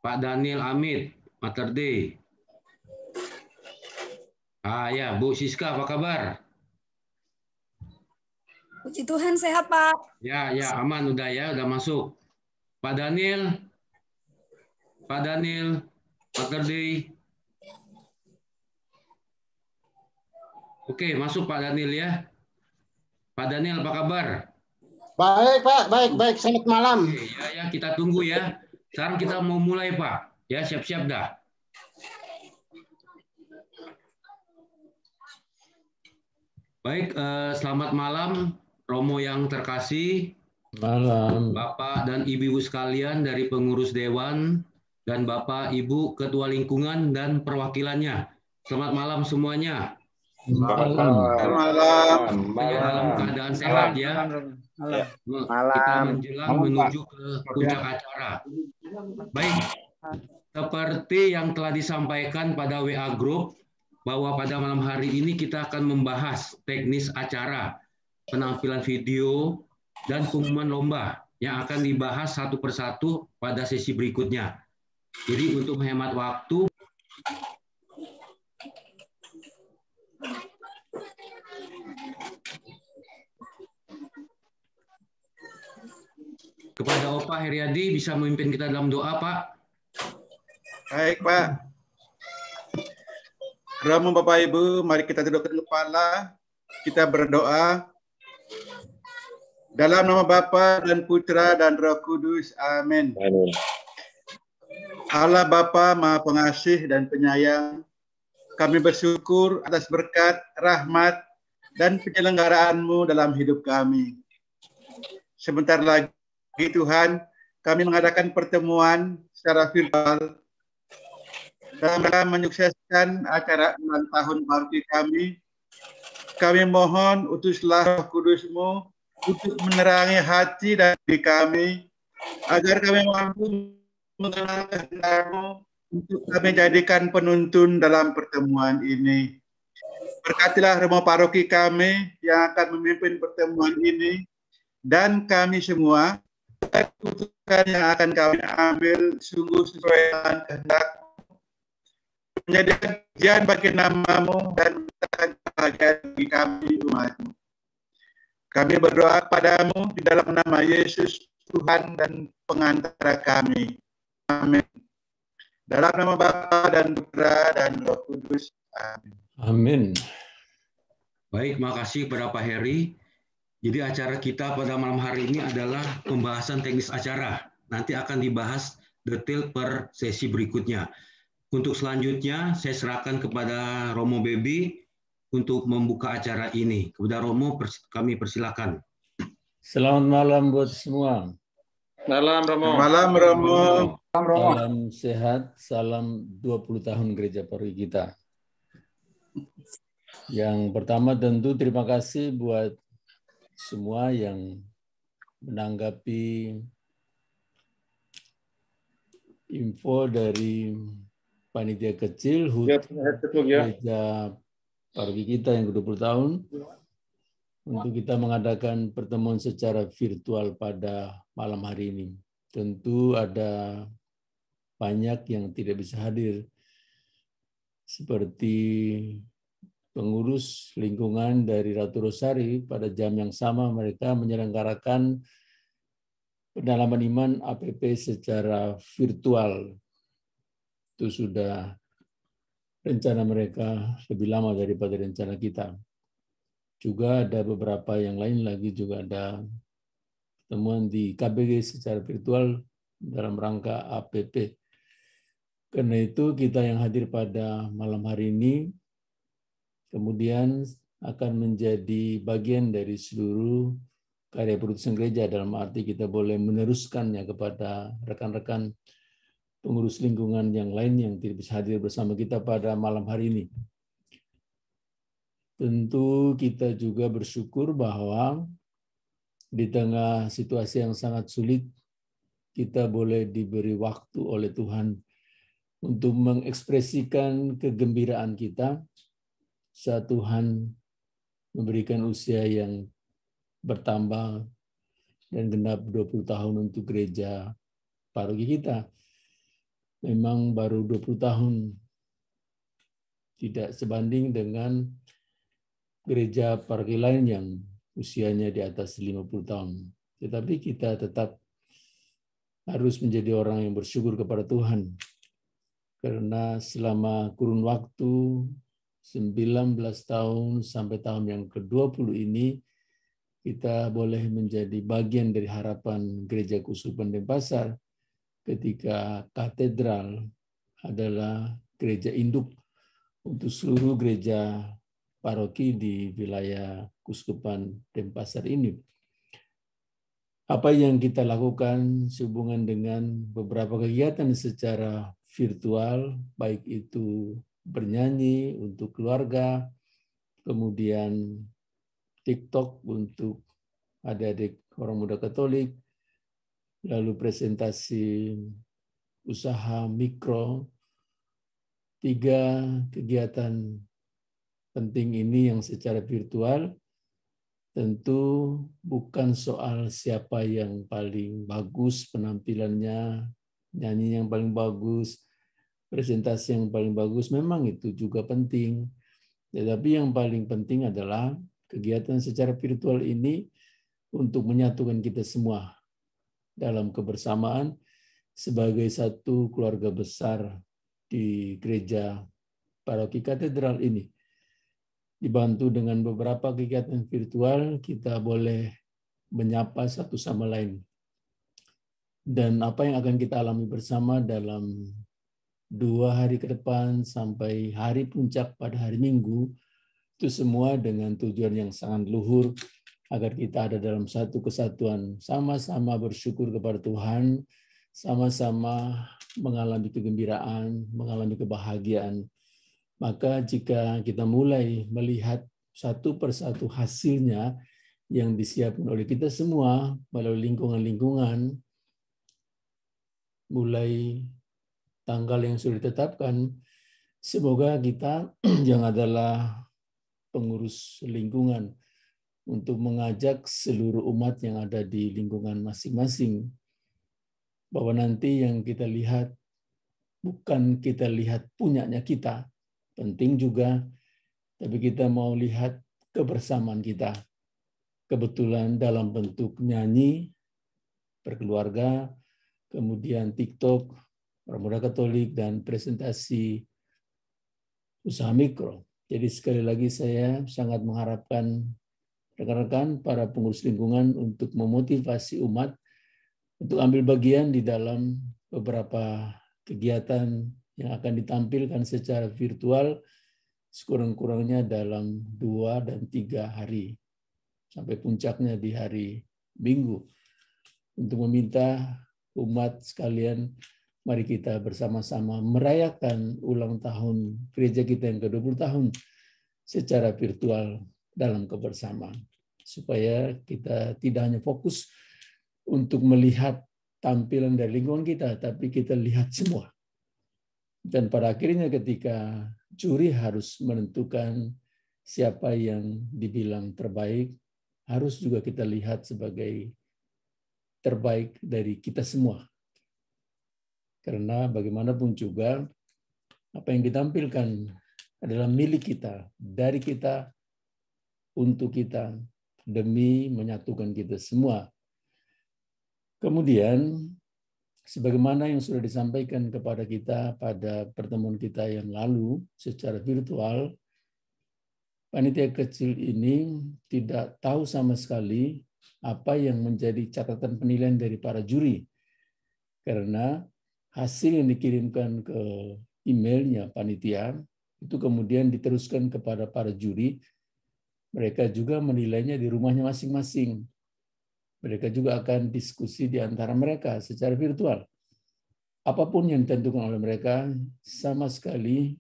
Pak Daniel Amit, Materdi. Ya, Bu Siska, apa kabar? Puji Tuhan, sehat Pak. Ya, aman udah ya, udah masuk. Pak Daniel, Materdi. Oke, masuk Pak Daniel ya. Pak Daniel, apa kabar? Baik, Pak. Baik. Selamat malam. Oke, ya, kita tunggu ya. Sekarang kita mau mulai, Pak. Ya, siap-siap dah. Baik, selamat malam Romo yang terkasih. Malam. Bapak dan Ibu sekalian dari pengurus dewan dan Bapak Ibu ketua lingkungan dan perwakilannya. Selamat malam semuanya. Malam. Dalam keadaan sehat ya. Kita menjelang menuju ke puncak acara. Baik, seperti yang telah disampaikan pada WA Group, bahwa pada malam hari ini kita akan membahas teknis acara, penampilan video, dan pengumuman lomba yang akan dibahas satu persatu pada sesi berikutnya. Jadi untuk menghemat waktu, kepada Opa Heriadi bisa memimpin kita dalam doa, Pak. Baik, Pak. Romo Bapak Ibu, mari kita tundukkan kepala, kita berdoa. Dalam nama Bapa dan Putra dan Roh Kudus, amin. Allah Bapa Maha Pengasih dan Penyayang, kami bersyukur atas berkat, rahmat, dan penyelenggaraanmu dalam hidup kami. Sebentar lagi Tuhan, kami mengadakan pertemuan secara virtual dalam rangka menyukseskan acara ulang tahun bakti kami. Kami mohon utuslah Roh Kudus-Mu untuk menerangi hati dan diri kami, agar kami mampu mengenal kehendak-Mu untuk kami jadikan penuntun dalam pertemuan ini. Berkatilah Romo Paroki kami yang akan memimpin pertemuan ini, dan kami semua, keputusan yang akan kami ambil sungguh sesuai dengan kehendak, menjadikan pujian bagi nama-Mu dan bahagia bagi kami umat-Mu. Kami berdoa kepadamu di dalam nama Yesus, Tuhan dan pengantara kami. Amin. Dalam nama Bapa dan Putra dan Roh Kudus. Amin. Amin. Baik, makasih kepada Pak Heri. Jadi acara kita pada malam hari ini adalah pembahasan teknis acara. Nanti akan dibahas detail per sesi berikutnya. Untuk selanjutnya, saya serahkan kepada Romo Bebi untuk membuka acara ini. Kepada Romo, kami persilakan. Selamat malam buat semua. Malam Romo. Malam Romo. Salam sehat, salam 20 tahun gereja paroki kita. Yang pertama tentu terima kasih buat semua yang menanggapi info dari panitia kecil HUT gereja paroki kita yang ke-20 tahun untuk kita mengadakan pertemuan secara virtual pada malam hari ini. Tentu ada banyak yang tidak bisa hadir, seperti pengurus lingkungan dari Ratu Rosari. Pada jam yang sama mereka menyelenggarakan pendalaman iman APP secara virtual. Itu sudah rencana mereka lebih lama daripada rencana kita. Juga ada beberapa yang lain lagi, juga ada pertemuan di KBG secara virtual dalam rangka APP. Karena itu kita yang hadir pada malam hari ini kemudian akan menjadi bagian dari seluruh karya perutusan gereja, dalam arti kita boleh meneruskannya kepada rekan-rekan pengurus lingkungan yang lain yang tidak bisa hadir bersama kita pada malam hari ini. Tentu kita juga bersyukur bahwa di tengah situasi yang sangat sulit, kita boleh diberi waktu oleh Tuhan untuk mengekspresikan kegembiraan kita saat Tuhan memberikan usia yang bertambah dan genap 20 tahun untuk gereja paroki kita. memang baru 20 tahun. Tidak sebanding dengan gereja paroki lain yang usianya di atas 50 tahun. Tetapi kita tetap harus menjadi orang yang bersyukur kepada Tuhan. Karena selama kurun waktu 19 tahun sampai tahun yang ke-20 ini, kita boleh menjadi bagian dari harapan Gereja Keuskupan Denpasar ketika katedral adalah gereja induk untuk seluruh gereja paroki di wilayah Keuskupan Denpasar ini. Apa yang kita lakukan sehubungan dengan beberapa kegiatan secara virtual, baik itu bernyanyi untuk keluarga, kemudian TikTok untuk adik-adik orang muda Katolik, lalu presentasi usaha mikro. 3 kegiatan penting ini yang secara virtual tentu bukan soal siapa yang paling bagus penampilannya, nyanyi yang paling bagus, presentasi yang paling bagus, memang itu juga penting. Tetapi yang paling penting adalah kegiatan secara virtual ini untuk menyatukan kita semua dalam kebersamaan sebagai satu keluarga besar di gereja paroki katedral ini. Dibantu dengan beberapa kegiatan virtual, kita boleh menyapa satu sama lain. Dan apa yang akan kita alami bersama dalam 2 hari ke depan sampai hari puncak pada hari Minggu, itu semua dengan tujuan yang sangat luhur, agar kita ada dalam satu kesatuan, sama-sama bersyukur kepada Tuhan, sama-sama mengalami kegembiraan, mengalami kebahagiaan. Maka jika kita mulai melihat satu persatu hasilnya yang disiapkan oleh kita semua melalui lingkungan-lingkungan, mulai tanggal yang sudah ditetapkan, semoga kita yang adalah pengurus lingkungan untuk mengajak seluruh umat yang ada di lingkungan masing-masing, bahwa nanti yang kita lihat bukan kita lihat punyanya kita, penting juga, tapi kita mau lihat kebersamaan kita. Kebetulan dalam bentuk nyanyi, berkeluarga, kemudian TikTok, orang muda Katolik, dan presentasi usaha mikro. Jadi sekali lagi saya sangat mengharapkan rekan-rekan para pengurus lingkungan untuk memotivasi umat untuk ambil bagian di dalam beberapa kegiatan yang akan ditampilkan secara virtual sekurang-kurangnya dalam 2 dan 3 hari sampai puncaknya di hari Minggu, untuk meminta umat sekalian, mari kita bersama-sama merayakan ulang tahun gereja kita yang ke-20 tahun secara virtual dalam kebersamaan. Supaya kita tidak hanya fokus untuk melihat tampilan dari lingkungan kita, tapi kita lihat semua. Dan pada akhirnya ketika juri harus menentukan siapa yang dibilang terbaik, harus juga kita lihat sebagai terbaik dari kita semua. Karena bagaimanapun juga apa yang ditampilkan adalah milik kita, dari kita, untuk kita, demi menyatukan kita semua. Kemudian, sebagaimana yang sudah disampaikan kepada kita pada pertemuan kita yang lalu secara virtual, panitia kecil ini tidak tahu sama sekali apa yang menjadi catatan penilaian dari para juri. Karena hasil yang dikirimkan ke emailnya panitia itu kemudian diteruskan kepada para juri. Mereka juga menilainya di rumahnya masing-masing. Mereka juga akan diskusi di antara mereka secara virtual. Apapun yang ditentukan oleh mereka, sama sekali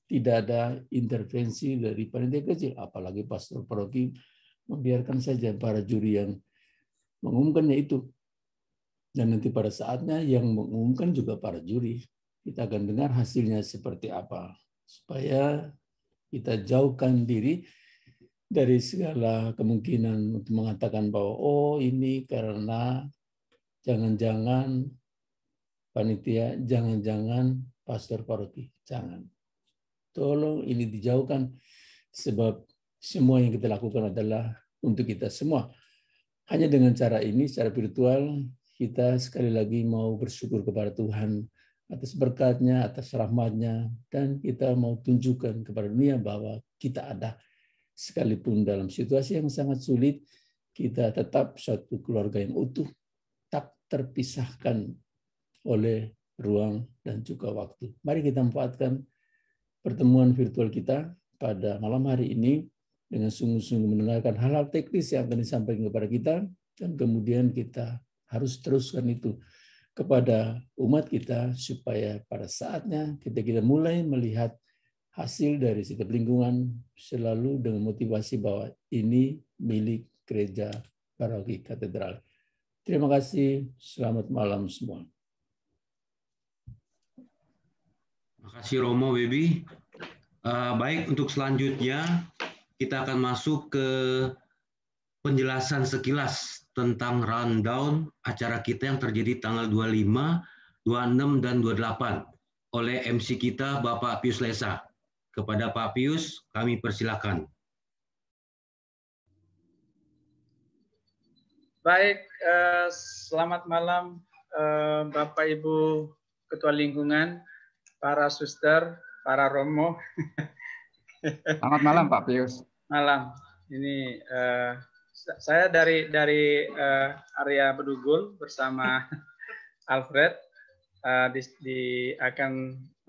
tidak ada intervensi dari panitia kecil. Apalagi pastor paroki membiarkan saja para juri yang mengumumkannya itu. Dan nanti pada saatnya yang mengumumkan juga para juri. Kita akan dengar hasilnya seperti apa. Supaya kita jauhkan diri dari segala kemungkinan untuk mengatakan bahwa oh ini karena jangan-jangan panitia, jangan-jangan pastor paroki, jangan. Tolong ini dijauhkan, sebab semua yang kita lakukan adalah untuk kita semua. Hanya dengan cara ini, secara virtual, kita sekali lagi mau bersyukur kepada Tuhan atas berkat-Nya, atas rahmat-Nya, dan kita mau tunjukkan kepada dunia bahwa kita ada. Sekalipun dalam situasi yang sangat sulit, kita tetap satu keluarga yang utuh, tak terpisahkan oleh ruang dan juga waktu. Mari kita manfaatkan pertemuan virtual kita pada malam hari ini dengan sungguh-sungguh mendengarkan hal-hal teknis yang akan disampaikan kepada kita, dan kemudian kita harus teruskan itu kepada umat kita, supaya pada saatnya kita mulai melihat hasil dari setiap lingkungan selalu dengan motivasi bahwa ini milik Gereja Paroki Katedral. Terima kasih, selamat malam semua. Terima kasih Romo, Baby. Baik, untuk selanjutnya kita akan masuk ke penjelasan sekilas tentang rundown acara kita yang terjadi tanggal 25, 26, dan 28 oleh MC kita, Bapak Pius Lesa. Kepada Pak Pius, kami persilakan. Baik, selamat malam Bapak Ibu Ketua Lingkungan, para suster, para romo. Selamat malam Pak Pius. Malam. Ini saya dari area Bedugul bersama Alfred akan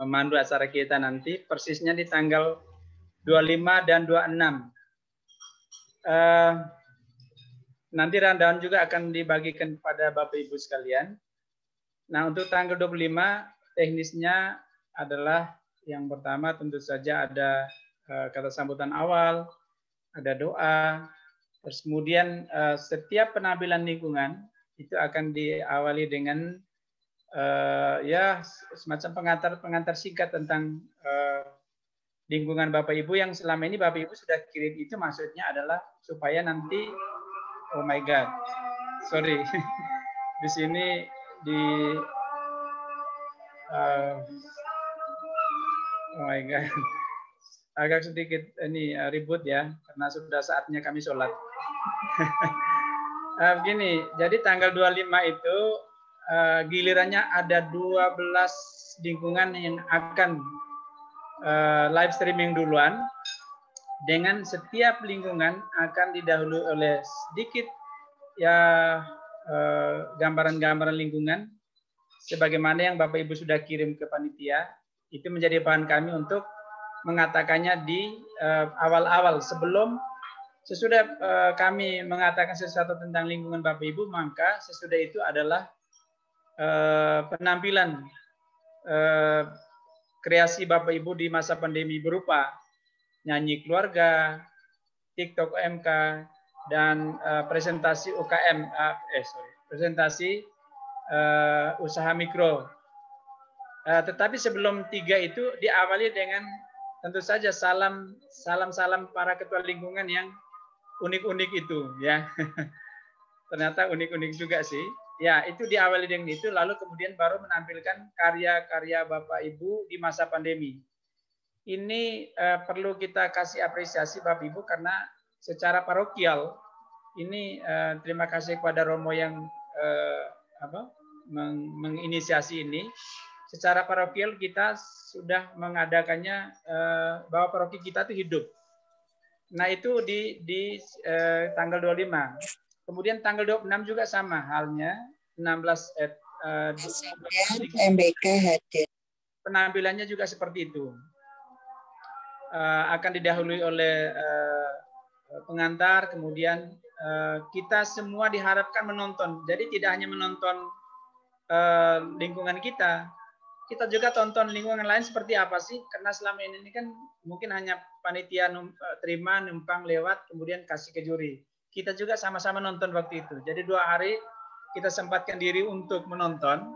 memandu acara kita nanti, persisnya di tanggal 25 dan 26. Nanti rundown juga akan dibagikan kepada Bapak Ibu sekalian. Nah, untuk tanggal 25 teknisnya adalah yang pertama tentu saja ada kata sambutan awal, ada doa, terus kemudian setiap penampilan lingkungan itu akan diawali dengan ya semacam pengantar singkat tentang lingkungan Bapak Ibu yang selama ini Bapak Ibu sudah kirim. Itu maksudnya adalah supaya nanti, oh my God, sorry, di sini oh my God, agak sedikit ini ribut ya, karena sudah saatnya kami sholat. Begini, jadi tanggal 25 itu gilirannya ada 12 lingkungan yang akan live streaming duluan, dengan setiap lingkungan akan didahului oleh sedikit ya gambaran-gambaran lingkungan sebagaimana yang Bapak Ibu sudah kirim ke panitia. Itu menjadi bahan kami untuk mengatakannya di awal-awal, sesudah kami mengatakan sesuatu tentang lingkungan Bapak Ibu, maka sesudah itu adalah penampilan kreasi Bapak Ibu di masa pandemi berupa nyanyi keluarga, TikTok UMK, dan presentasi UKM, presentasi usaha mikro. Tetapi sebelum 3 itu diawali dengan tentu saja salam para ketua lingkungan yang unik-unik itu, ya. Ternyata unik-unik juga sih. Ya, itu diawali dengan itu, lalu kemudian baru menampilkan karya-karya Bapak Ibu di masa pandemi. Ini perlu kita kasih apresiasi Bapak Ibu karena secara parokial ini terima kasih kepada Romo yang menginisiasi ini. Secara parokial kita sudah mengadakannya bahwa paroki kita itu hidup. Nah, itu di tanggal 25. Kemudian tanggal 26 juga sama halnya, 16 MBK hadir. Penampilannya juga seperti itu. Akan didahului oleh pengantar, kemudian kita semua diharapkan menonton. Jadi tidak hanya menonton lingkungan kita juga tonton lingkungan lain seperti apa sih? Karena selama ini kan mungkin hanya panitia terima, numpang lewat, kemudian kasih ke juri. Kita juga sama-sama nonton waktu itu. Jadi 2 hari kita sempatkan diri untuk menonton.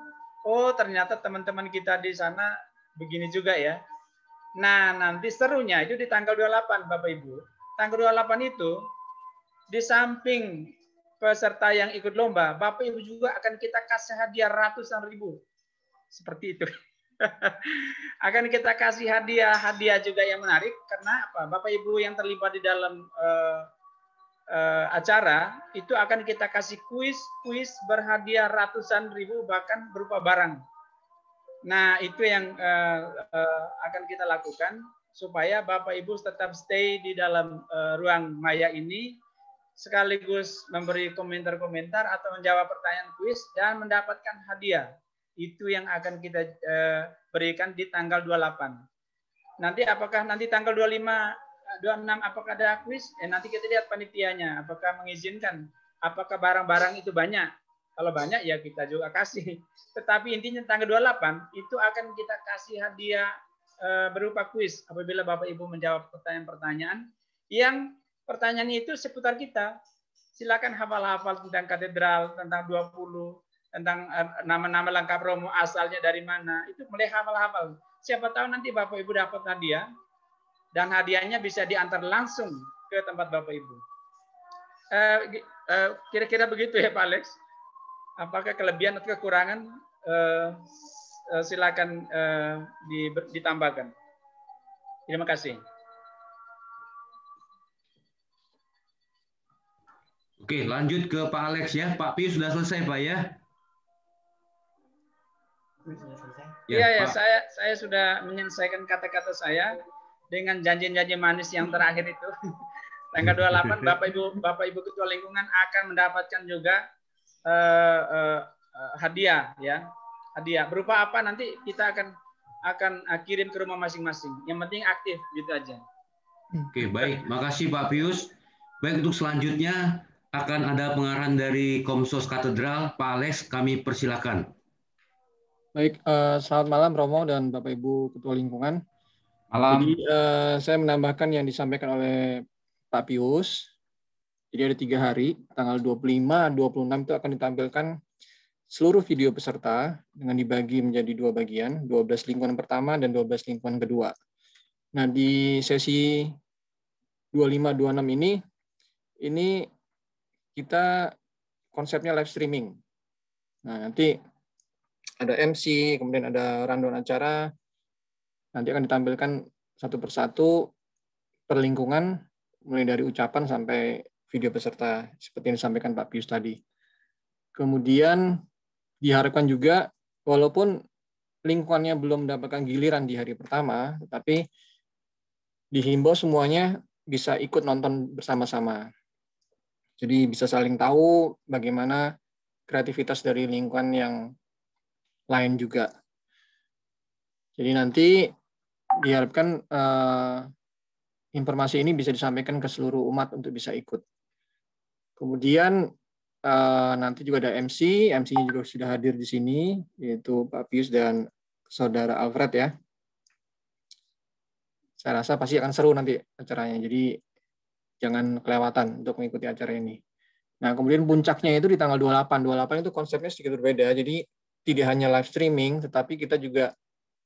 Oh, ternyata teman-teman kita di sana begini juga ya. Nah, nanti serunya itu di tanggal 28, Bapak Ibu. Tanggal 28 itu, di samping peserta yang ikut lomba, Bapak Ibu juga akan kita kasih hadiah ratusan ribu. seperti itu. Akan kita kasih hadiah juga yang menarik karena apa? Bapak Ibu yang terlibat di dalam acara itu akan kita kasih kuis berhadiah ratusan ribu bahkan berupa barang. Nah, itu yang akan kita lakukan supaya Bapak Ibu tetap stay di dalam ruang maya ini sekaligus memberi komentar-komentar atau menjawab pertanyaan kuis dan mendapatkan hadiah. Itu yang akan kita berikan di tanggal 28. Nanti apakah nanti tanggal 25, 26 apakah ada kuis? Nanti kita lihat panitianya apakah mengizinkan, apakah barang-barang itu banyak. Kalau banyak ya kita juga kasih. Tetapi intinya tanggal 28 itu akan kita kasih hadiah berupa kuis apabila Bapak Ibu menjawab pertanyaan-pertanyaan yang pertanyaannya itu seputar kita. Silakan hafal-hafal tentang katedral, tentang 20, tentang nama-nama lengkap Romo, asalnya dari mana. Itu mulai hafal-hafal. Siapa tahu nanti Bapak Ibu dapat hadiah dan hadiahnya bisa diantar langsung ke tempat Bapak Ibu. Kira-kira begitu ya Pak Alex. Apakah kelebihan atau kekurangan? Silakan ditambahkan. Terima kasih. Oke, lanjut ke Pak Alex ya. Pak Pius sudah selesai Pak ya? Iya ya, saya sudah menyelesaikan kata-kata saya dengan janji-janji manis yang terakhir itu. Tanggal 28 Bapak Ibu Ketua Lingkungan akan mendapatkan juga hadiah ya. Hadiah berupa apa nanti kita akan kirim ke rumah masing-masing. Yang penting aktif gitu aja. Oke, baik. Makasih Pak Pius. Baik, untuk selanjutnya akan ada pengarahan dari Komsos Katedral. Pak Alex, kami persilakan. Baik, selamat malam Romo dan Bapak Ibu Ketua Lingkungan. Malam. Jadi saya menambahkan yang disampaikan oleh Pak Pius. Jadi ada 3 hari, tanggal 25, 26 itu akan ditampilkan seluruh video peserta dengan dibagi menjadi 2 bagian, 12 lingkungan pertama dan 12 lingkungan kedua. Nah, di sesi 25-26 ini kita konsepnya live streaming. Nah, nanti ada MC, kemudian ada rundown acara, nanti akan ditampilkan satu persatu per lingkungan, mulai dari ucapan sampai video peserta, seperti yang disampaikan Pak Pius tadi. Kemudian diharapkan juga, walaupun lingkungannya belum mendapatkan giliran di hari pertama, tetapi dihimbau semuanya bisa ikut nonton bersama-sama. Jadi bisa saling tahu bagaimana kreativitas dari lingkungan yang lain juga. Jadi nanti diharapkan informasi ini bisa disampaikan ke seluruh umat untuk bisa ikut. Kemudian nanti juga ada MC, MC-nya juga sudah hadir di sini, yaitu Pak Pius dan Saudara Alfred ya. Saya rasa pasti akan seru nanti acaranya, jadi jangan kelewatan untuk mengikuti acara ini. Nah, kemudian puncaknya itu di tanggal 28. 28 itu konsepnya sedikit berbeda, jadi tidak hanya live streaming, tetapi kita juga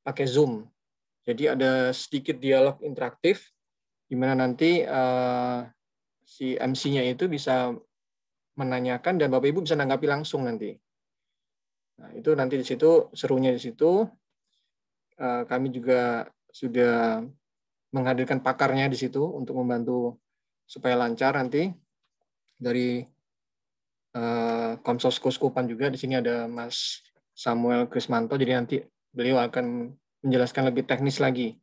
pakai Zoom. Jadi ada sedikit dialog interaktif, di mana nanti si MC-nya itu bisa menanyakan dan Bapak Ibu bisa menanggapi langsung nanti. Nah, itu nanti di situ serunya di situ. Kami juga sudah menghadirkan pakarnya di situ untuk membantu supaya lancar nanti dari Komsos Kuskupan juga. Di sini ada Mas Samuel Krismanto, jadi nanti beliau akan menjelaskan lebih teknis lagi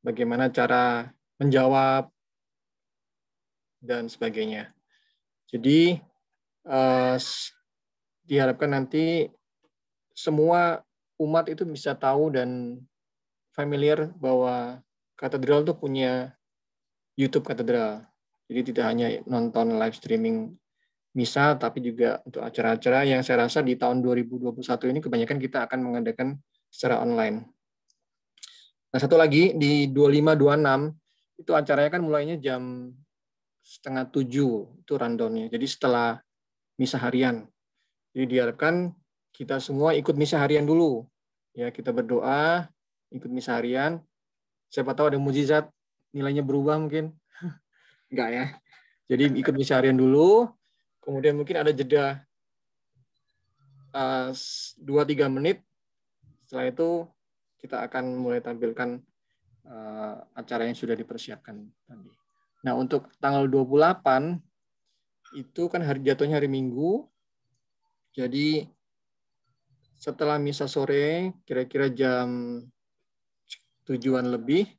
bagaimana cara menjawab dan sebagainya. Jadi diharapkan nanti semua umat itu bisa tahu dan familiar bahwa katedral itu punya YouTube katedral. Jadi tidak hanya nonton live streaming misa, tapi juga untuk acara-acara yang saya rasa di tahun 2021 ini kebanyakan kita akan mengadakan secara online. Nah, satu lagi di 25-26 itu acaranya kan mulainya jam 6:30 itu rundownnya. Jadi setelah misa harian. Jadi diharapkan kita semua ikut misa harian dulu. Ya, kita berdoa, ikut misa harian. Siapa tahu ada mukjizat, nilainya berubah mungkin. Enggak ya. Jadi ikut misa harian dulu, kemudian mungkin ada jeda 2-3 menit Setelah itu kita akan mulai tampilkan acara yang sudah dipersiapkan tadi. Nah, untuk tanggal 28 itu kan jatuhnya hari Minggu. Jadi setelah misa sore, kira-kira jam 7-an lebih,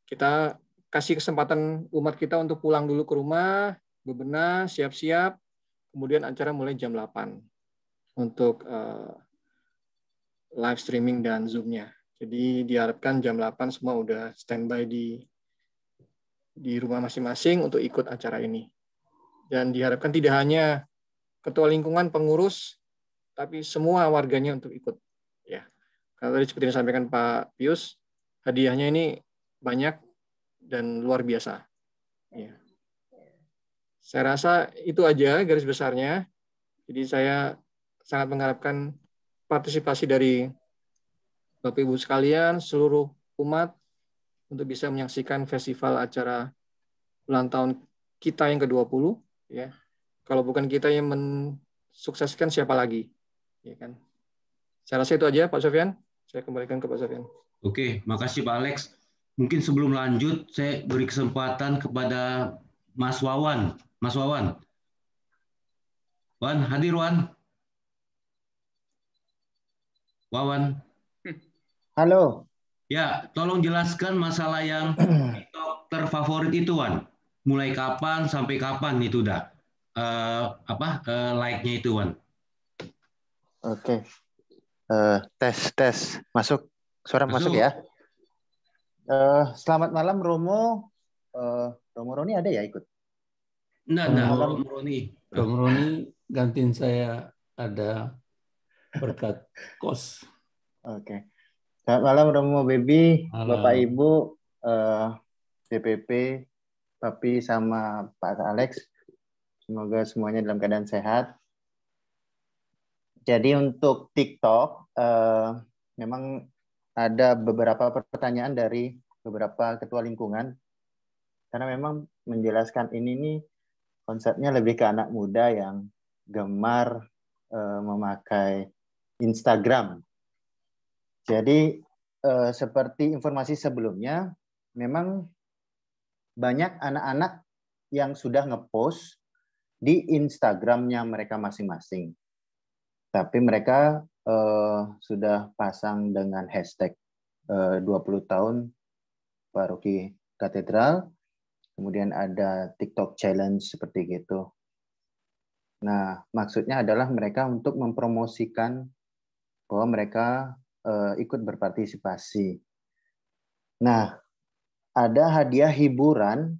kita kasih kesempatan umat kita untuk pulang dulu ke rumah, bebenah, siap-siap, kemudian acara mulai jam 8 untuk live streaming dan Zoom-nya. Jadi diharapkan jam 8 semua udah standby di rumah masing-masing untuk ikut acara ini. Dan diharapkan tidak hanya ketua lingkungan, pengurus, tapi semua warganya untuk ikut. Ya, karena tadi seperti yang disampaikan Pak Pius, hadiahnya ini banyak dan luar biasa. Ya. Saya rasa itu aja garis besarnya. Jadi saya sangat mengharapkan partisipasi dari Bapak Ibu sekalian, seluruh umat untuk bisa menyaksikan festival acara ulang tahun kita yang ke-20. Ya. Kalau bukan kita yang mensukseskan, siapa lagi? Ya kan? Saya rasa itu aja, Pak Sofyan. Saya kembalikan ke Pak Sofyan. Oke, makasih Pak Alex. Mungkin sebelum lanjut, saya beri kesempatan kepada Mas Wawan. Mas Wawan. Wan, hadir Wan. Wawan. Halo. Ya, tolong jelaskan masalah yang TikTok terfavorit itu, Wan. Mulai kapan sampai kapan itu udah like-nya itu, Wan. Oke. Tes. Masuk. Suara masuk ya. Selamat malam Romo. Romo Roni ada ya ikut? Enggak, Romo Roni gantiin saya ada berkat kos. Oke. Selamat malam Romo Baby, malam. Bapak Ibu, DPP, Papi sama Pak Alex. Semoga semuanya dalam keadaan sehat. Jadi untuk TikTok, memang ada beberapa pertanyaan dari beberapa ketua lingkungan. Karena memang menjelaskan ini nih konsepnya lebih ke anak muda yang gemar memakai Instagram. Jadi seperti informasi sebelumnya, memang banyak anak-anak yang sudah ngepost di Instagramnya mereka masing-masing. Tapi mereka sudah pasang dengan hashtag 20 tahun Paroki Katedral, kemudian ada TikTok Challenge seperti gitu. Nah, maksudnya adalah mereka untuk mempromosikan bahwa mereka ikut berpartisipasi. Nah, ada hadiah hiburan,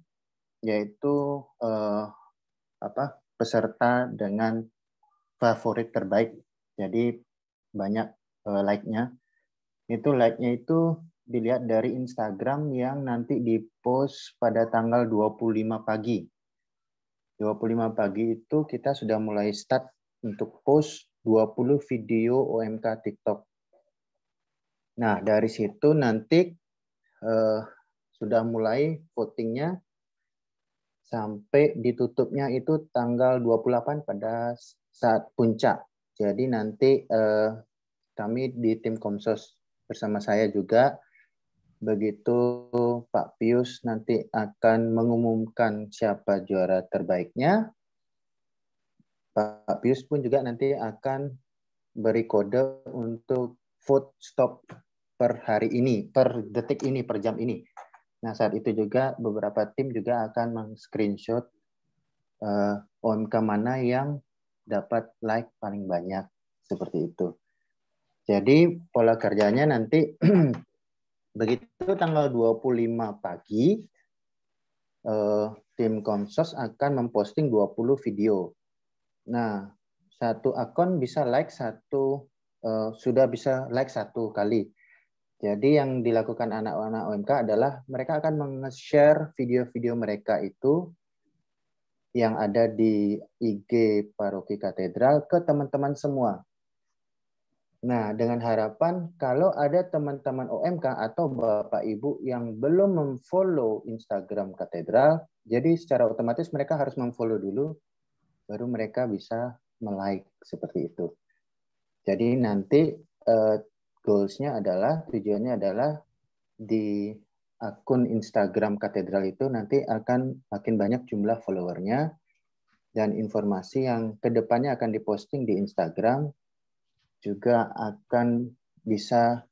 yaitu peserta dengan favorit terbaik. Jadi banyak like-nya. Like-nya itu dilihat dari Instagram yang nanti di-post pada tanggal 25 pagi. 25 pagi itu kita sudah mulai start untuk post 20 video OMK TikTok. Nah, dari situ nanti sudah mulai votingnya sampai ditutupnya itu tanggal 28 pada saat puncak. Jadi nanti kami di tim Komsos bersama saya juga, begitu Pak Pius nanti akan mengumumkan siapa juara terbaiknya, Pak Pius pun juga nanti akan beri kode untuk vote stop per hari ini, per detik ini, per jam ini. Nah, saat itu juga beberapa tim juga akan meng-screenshot OMK mana yang dapat like paling banyak, seperti itu. Jadi pola kerjanya nanti begitu tanggal 25 pagi, tim Komsos akan memposting 20 video. Nah, satu akun bisa like sudah bisa like satu kali. Jadi yang dilakukan anak-anak OMK adalah mereka akan meng-share video-video mereka itu yang ada di IG Paroki Katedral ke teman-teman semua. Nah, dengan harapan kalau ada teman-teman OMK atau Bapak Ibu yang belum memfollow Instagram Katedral, jadi secara otomatis mereka harus memfollow dulu, baru mereka bisa melike seperti itu. Jadi nanti goals-nya adalah, tujuannya adalah di akun Instagram katedral itu nanti akan makin banyak jumlah followernya, dan informasi yang kedepannya akan diposting di Instagram juga akan bisa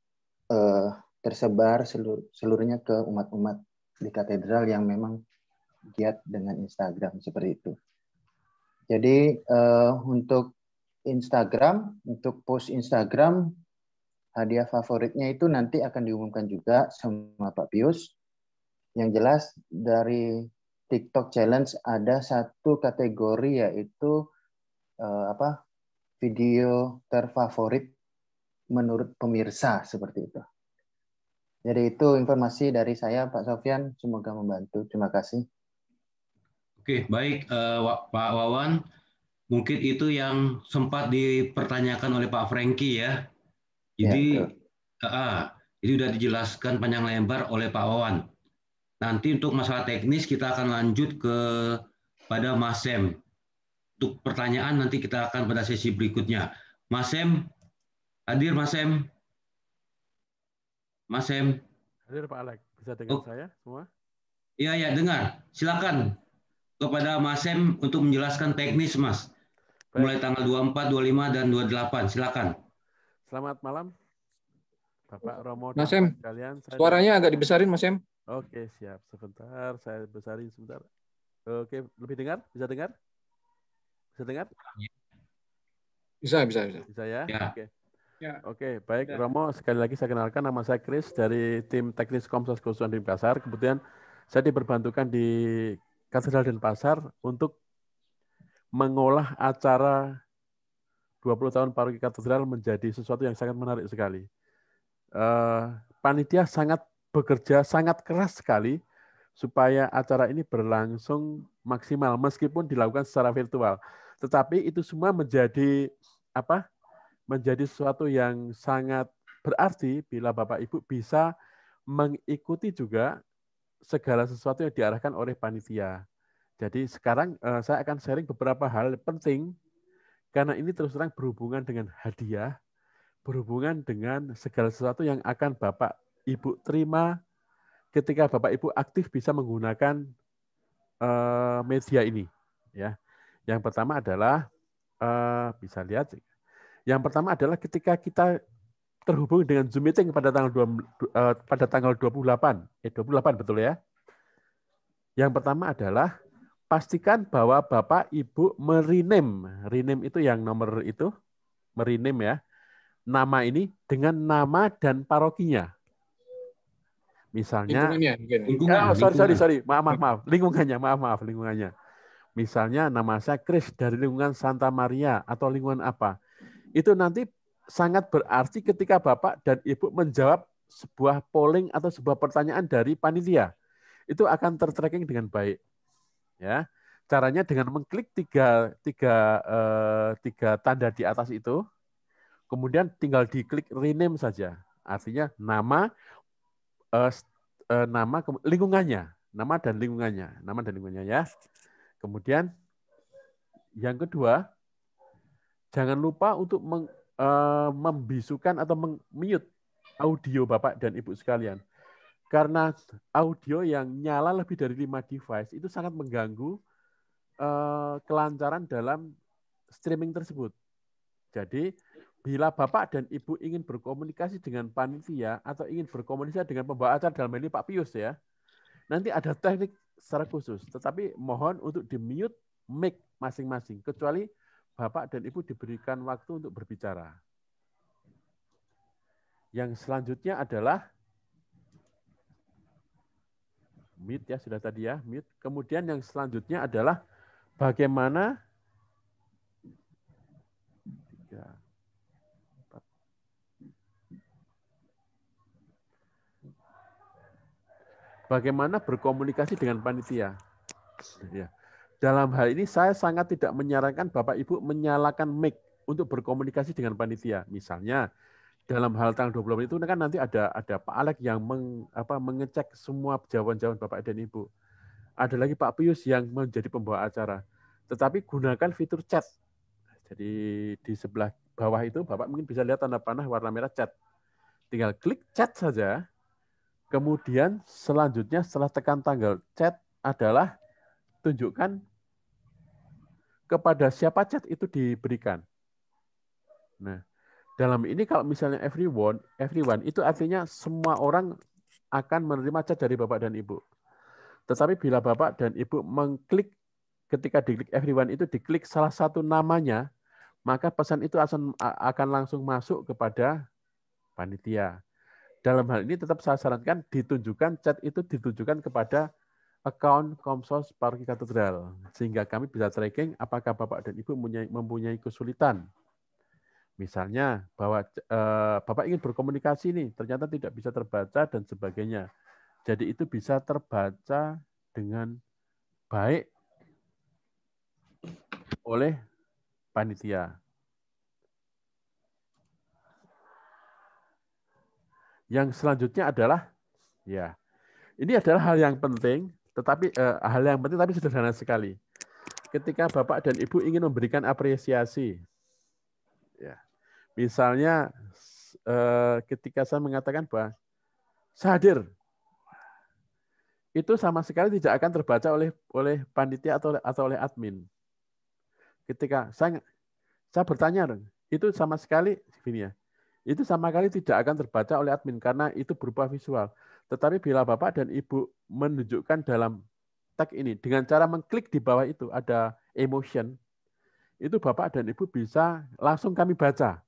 tersebar seluruhnya ke umat-umat di katedral yang memang giat dengan Instagram seperti itu. Jadi untuk Instagram, untuk post Instagram, hadiah favoritnya itu nanti akan diumumkan juga sama Pak Pius. Yang jelas dari TikTok Challenge ada satu kategori yaitu video terfavorit menurut pemirsa seperti itu. Jadi itu informasi dari saya, Pak Sofyan. Semoga membantu. Terima kasih. Oke, baik Pak Wawan. Mungkin itu yang sempat dipertanyakan oleh Pak Franky ya. Jadi, jadi sudah dijelaskan panjang lebar oleh Pak Wawan. Nanti untuk masalah teknis kita akan lanjut pada Mas Sem. Untuk pertanyaan nanti kita akan pada sesi berikutnya. Mas Sem, hadir Mas Sem? Mas Sem? Hadir Pak Alex. Bisa dengar saya semua? Iya, dengar. Silakan kepada Mas Sem untuk menjelaskan teknis, Mas. Mulai tanggal 24, 25, dan 28. Silakan. Selamat malam, Bapak Romo Mas dan Sem, kalian. suaranya agak dibesarin, Mas Sem. Oke, siap. Sebentar, saya besarin sebentar. Oke, lebih dengar? Bisa dengar? Bisa dengar? Bisa. Bisa ya? Ya. Oke. Ya. Oke, baik Romo. Sekali lagi saya kenalkan, nama saya Chris dari tim teknis Komsas Khususan Denpasar. Kemudian saya diperbantukan di Katedral Denpasar untuk mengolah acara 20 tahun Paroki Katedral menjadi sesuatu yang sangat menarik sekali. Panitia bekerja sangat keras sekali supaya acara ini berlangsung maksimal meskipun dilakukan secara virtual. Tetapi itu semua menjadi menjadi sesuatu yang sangat berarti bila Bapak Ibu bisa mengikuti juga segala sesuatu yang diarahkan oleh panitia. Jadi sekarang saya akan sharing beberapa hal penting karena ini terus terang berhubungan dengan hadiah, berhubungan dengan segala sesuatu yang akan Bapak Ibu terima ketika Bapak Ibu aktif bisa menggunakan media ini. Ya, yang pertama adalah bisa lihat. Yang pertama adalah ketika kita terhubung dengan Zoom meeting pada tanggal 28 betul ya. Yang pertama adalah pastikan bahwa Bapak Ibu rename itu yang nomor itu, merename ya, nama ini dengan nama dan parokinya. Misalnya, sorry, maaf, lingkungannya. Misalnya nama saya Chris dari lingkungan Santa Maria atau lingkungan apa. Itu nanti sangat berarti ketika Bapak dan Ibu menjawab sebuah polling atau sebuah pertanyaan dari panitia. Itu akan tertracking dengan baik. Ya, caranya dengan mengklik tiga tanda di atas itu, kemudian tinggal diklik rename saja. Artinya nama lingkungannya, nama dan lingkungannya ya. Kemudian yang kedua, jangan lupa untuk membisukan atau mute audio Bapak dan Ibu sekalian. Karena audio yang nyala lebih dari 5 device itu sangat mengganggu kelancaran dalam streaming tersebut. Jadi, bila Bapak dan Ibu ingin berkomunikasi dengan panitia atau ingin berkomunikasi dengan pembawa acara dalam ini Pak Pius ya, nanti ada teknik secara khusus. Tetapi mohon untuk di-mute mic masing-masing, kecuali Bapak dan Ibu diberikan waktu untuk berbicara. Yang selanjutnya adalah mute ya, sudah tadi ya, mute. Kemudian yang selanjutnya adalah bagaimana berkomunikasi dengan panitia. Ya. Dalam hal ini saya sangat tidak menyarankan Bapak Ibu menyalakan mic untuk berkomunikasi dengan panitia. Misalnya dalam hal tanggal 20 itu kan nanti ada Pak Alex yang mengecek semua jawaban-jawaban Bapak dan Ibu. Ada lagi Pak Pius yang menjadi pembawa acara. Tetapi gunakan fitur chat. Jadi di sebelah bawah itu Bapak mungkin bisa lihat tanda panah warna merah chat. tinggal klik chat saja. Kemudian selanjutnya setelah tekan tanggal chat adalah tunjukkan kepada siapa chat itu diberikan. Nah, dalam ini kalau misalnya everyone itu artinya semua orang akan menerima chat dari Bapak dan Ibu. Tetapi bila Bapak dan Ibu mengklik, ketika diklik everyone itu diklik salah satu namanya, maka pesan itu akan langsung masuk kepada panitia. Dalam hal ini tetap saya sarankan ditunjukkan chat itu ditujukan kepada account Komsos Paroki Katedral, sehingga kami bisa tracking apakah Bapak dan Ibu mempunyai kesulitan. Misalnya bahwa Bapak ingin berkomunikasi nih, ternyata tidak bisa terbaca dan sebagainya. Jadi itu bisa terbaca dengan baik oleh panitia. Yang selanjutnya adalah, ya, ini adalah hal yang penting, tetapi sederhana sekali. Ketika Bapak dan Ibu ingin memberikan apresiasi, ya, misalnya ketika saya mengatakan bahwa saya hadir, itu sama sekali tidak akan terbaca oleh panitia atau oleh admin. Ketika saya bertanya, itu sama sekali gini ya. Itu sama sekali tidak akan terbaca oleh admin karena itu berupa visual. Tetapi bila Bapak dan Ibu menunjukkan dalam tag ini dengan cara mengklik di bawah itu ada emotion, itu Bapak dan Ibu bisa langsung kami baca.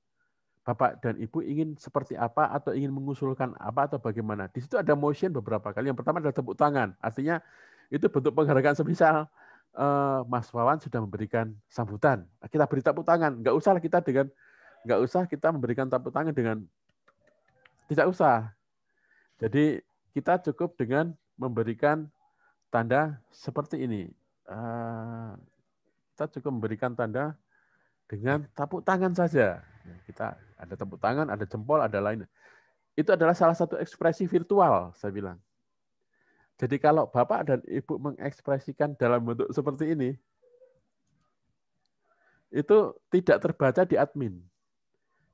Bapak dan Ibu ingin seperti apa atau ingin mengusulkan apa atau bagaimana. Di situ ada motion beberapa kali. Yang pertama adalah tepuk tangan. Artinya itu bentuk penghargaan semisal Mas Wawan sudah memberikan sambutan. Kita beri tepuk tangan. Nggak usah kita memberikan tepuk tangan dengan tidak usah. Jadi kita cukup dengan memberikan tanda seperti ini. Kita cukup memberikan tanda dengan tepuk tangan saja. Kita ada tepuk tangan, ada jempol, ada lain. Itu adalah salah satu ekspresi virtual, saya bilang. Jadi kalau Bapak dan Ibu mengekspresikan dalam bentuk seperti ini, itu tidak terbaca di admin.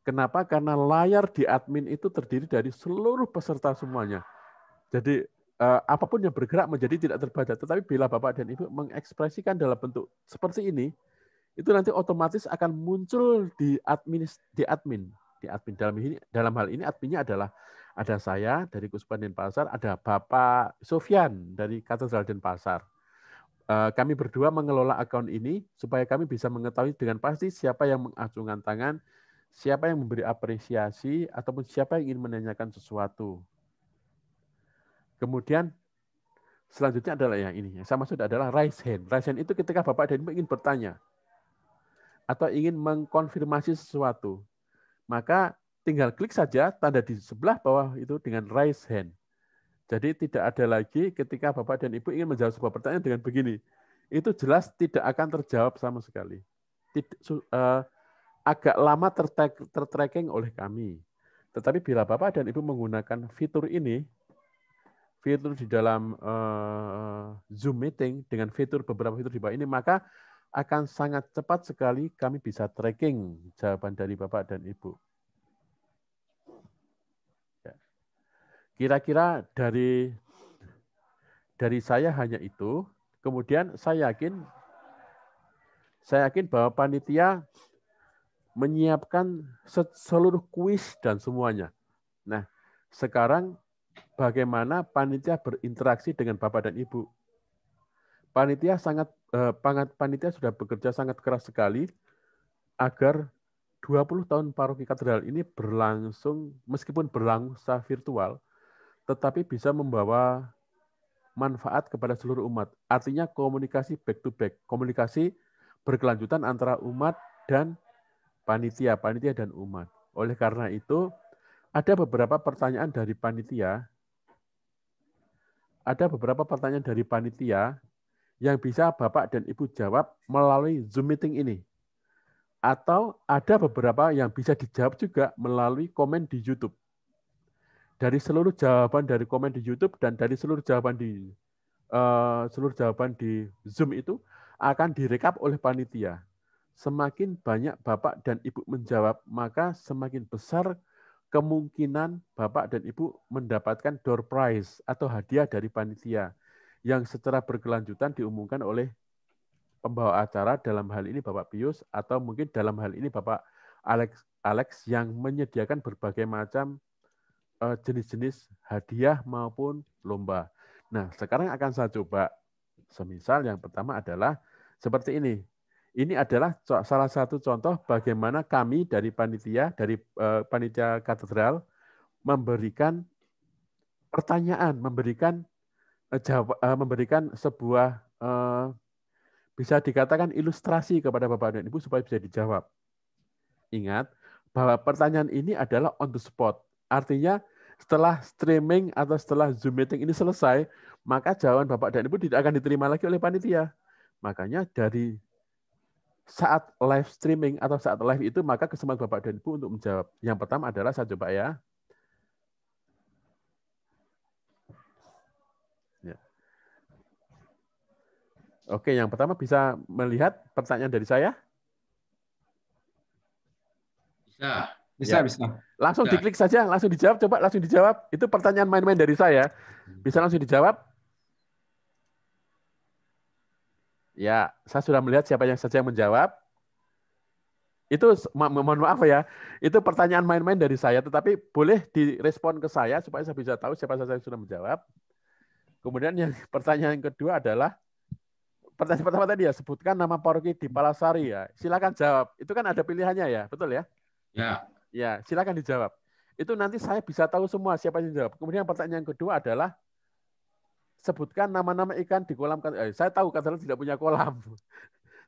Kenapa? Karena layar di admin itu terdiri dari seluruh peserta semuanya. Jadi apapun yang bergerak menjadi tidak terbaca. Tetapi bila Bapak dan Ibu mengekspresikan dalam bentuk seperti ini, itu nanti otomatis akan muncul di admin. Dalam hal ini adminnya adalah ada saya dari Kuspan Denpasar, ada Bapak Sofyan dari Katedral Denpasar. Kami berdua mengelola akun ini supaya kami bisa mengetahui dengan pasti siapa yang mengacungkan tangan, siapa yang memberi apresiasi, ataupun siapa yang ingin menanyakan sesuatu. Kemudian selanjutnya adalah yang ini. Yang saya maksud adalah raise hand. Raise hand itu ketika Bapak dan Ibu ingin bertanya atau ingin mengkonfirmasi sesuatu. Maka tinggal klik saja tanda di sebelah bawah itu dengan raise hand. Jadi tidak ada lagi ketika Bapak dan Ibu ingin menjawab sebuah pertanyaan dengan begini. Itu jelas tidak akan terjawab sama sekali. Agak lama tertracking oleh kami. Tetapi bila Bapak dan Ibu menggunakan fitur ini, fitur di dalam Zoom meeting dengan beberapa fitur di bawah ini, maka akan sangat cepat sekali kami bisa tracking jawaban dari Bapak dan Ibu. Kira-kira dari saya hanya itu. Kemudian saya yakin bahwa panitia menyiapkan seluruh kuis dan semuanya. Nah, sekarang bagaimana panitia berinteraksi dengan Bapak dan Ibu? Panitia sudah bekerja sangat keras sekali agar 20 tahun Paroki Katedral ini berlangsung, meskipun berlangsung secara virtual, tetapi bisa membawa manfaat kepada seluruh umat. Artinya komunikasi back to back, komunikasi berkelanjutan antara umat dan panitia dan umat. Oleh karena itu, ada beberapa pertanyaan dari panitia. Yang bisa Bapak dan Ibu jawab melalui Zoom meeting ini. Atau ada beberapa yang bisa dijawab juga melalui komen di YouTube. Dari seluruh jawaban dari komen di YouTube dan dari seluruh jawaban di Zoom itu akan direkap oleh panitia. Semakin banyak Bapak dan Ibu menjawab, maka semakin besar kemungkinan Bapak dan Ibu mendapatkan door prize atau hadiah dari panitia yang secara berkelanjutan diumumkan oleh pembawa acara, dalam hal ini Bapak Pius, atau mungkin dalam hal ini Bapak Alex yang menyediakan berbagai macam jenis-jenis hadiah maupun lomba. Nah, sekarang akan saya coba. Semisal yang pertama adalah seperti ini. Ini adalah salah satu contoh bagaimana kami dari panitia katedral memberikan pertanyaan, memberikan sebuah bisa dikatakan ilustrasi kepada Bapak dan Ibu supaya bisa dijawab. Ingat bahwa pertanyaan ini adalah on the spot. Artinya setelah streaming atau setelah Zoom meeting ini selesai, maka jawaban Bapak dan Ibu tidak akan diterima lagi oleh panitia. Makanya dari saat live streaming atau saat live itu, maka kesempatan Bapak dan Ibu untuk menjawab. Yang pertama adalah, saya coba ya. Oke, yang pertama bisa melihat pertanyaan dari saya? Bisa. Langsung diklik saja, langsung dijawab. Coba langsung dijawab. Itu pertanyaan main-main dari saya. Bisa langsung dijawab? Ya, saya sudah melihat siapa yang saja yang menjawab. Itu mohon maaf ya. Itu pertanyaan main-main dari saya, tetapi boleh direspon ke saya supaya saya bisa tahu siapa saja yang sudah menjawab. Kemudian yang pertanyaan kedua adalah pertanyaan pertama tadi ya, sebutkan nama paroki di Palasari ya. Silakan jawab. Itu kan ada pilihannya ya, betul ya? Ya. Ya, silakan dijawab. Itu nanti saya bisa tahu semua siapa yang jawab. Kemudian pertanyaan kedua adalah sebutkan nama-nama ikan di kolam. Saya tahu katedral tidak punya kolam.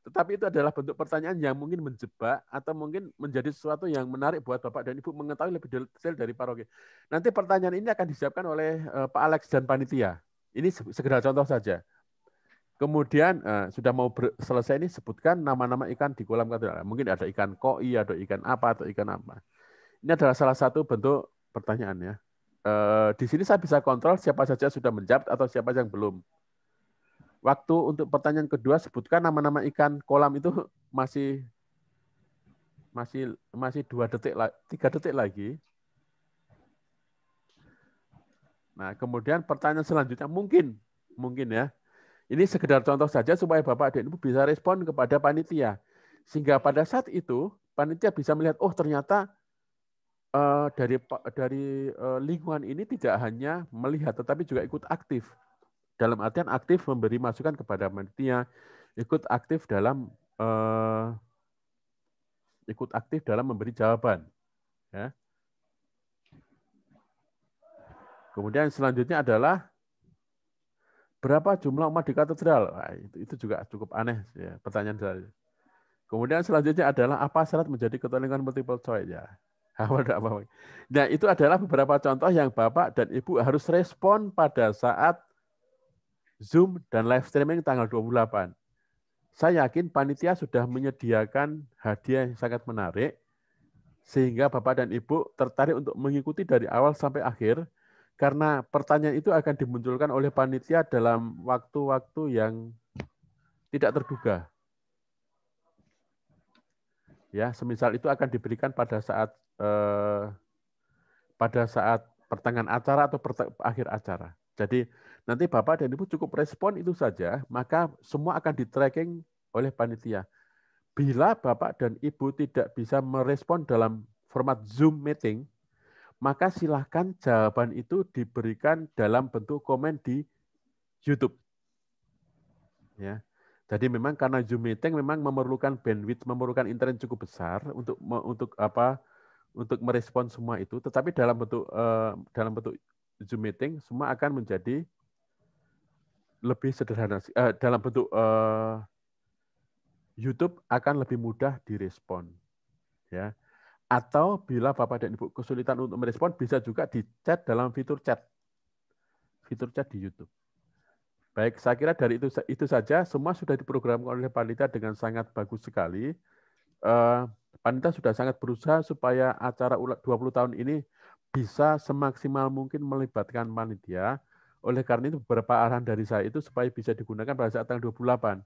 Tetapi itu adalah bentuk pertanyaan yang mungkin menjebak atau mungkin menjadi sesuatu yang menarik buat Bapak dan Ibu mengetahui lebih detail dari paroki. Nanti pertanyaan ini akan disiapkan oleh Pak Alex dan panitia. Ini segera contoh saja. Kemudian sudah mau selesai ini, sebutkan nama-nama ikan di kolam katedral. Mungkin ada ikan koi, ada ikan apa, atau ikan apa. Ini adalah salah satu bentuk pertanyaan ya. Di sini saya bisa kontrol siapa saja sudah menjawab atau siapa yang belum. Waktu untuk pertanyaan kedua, sebutkan nama-nama ikan kolam itu masih 2 detik, 3 detik lagi. Nah, kemudian pertanyaan selanjutnya mungkin ya. Ini sekedar contoh saja supaya Bapak dan Ibu bisa respon kepada panitia. Sehingga pada saat itu panitia bisa melihat, oh ternyata dari lingkungan ini tidak hanya melihat tetapi juga ikut aktif. Dalam artian aktif memberi masukan kepada panitia, ikut aktif dalam memberi jawaban. Ya. Kemudian selanjutnya adalah berapa jumlah umat di katedral? Nah, itu juga cukup aneh ya, pertanyaan saya. Kemudian selanjutnya adalah apa syarat menjadi ketua lingkungan multiple choice ya. Nah, itu adalah beberapa contoh yang Bapak dan Ibu harus respon pada saat Zoom dan live streaming tanggal 28. Saya yakin panitia sudah menyediakan hadiah yang sangat menarik sehingga Bapak dan Ibu tertarik untuk mengikuti dari awal sampai akhir. Karena pertanyaan itu akan dimunculkan oleh panitia dalam waktu-waktu yang tidak terduga. Ya, semisal itu akan diberikan pada saat pertengahan acara atau akhir acara. Jadi nanti Bapak dan Ibu cukup respon itu saja, maka semua akan di-tracking oleh panitia. Bila Bapak dan Ibu tidak bisa merespon dalam format Zoom meeting, maka silahkan jawaban itu diberikan dalam bentuk komen di YouTube. Ya. Jadi memang karena Zoom meeting memang memerlukan bandwidth, memerlukan internet cukup besar untuk merespon semua itu. Tetapi dalam bentuk Zoom meeting semua akan menjadi lebih sederhana. Dalam bentuk YouTube akan lebih mudah direspon. Ya. Atau bila Bapak dan Ibu kesulitan untuk merespon, bisa juga di chat dalam fitur chat di YouTube. Baik, saya kira dari itu saja, semua sudah diprogramkan oleh panitia dengan sangat bagus sekali. Panitia sudah sangat berusaha supaya acara 20 tahun ini bisa semaksimal mungkin melibatkan panitia. Oleh karena itu, beberapa arahan dari saya itu supaya bisa digunakan pada saat tanggal 28.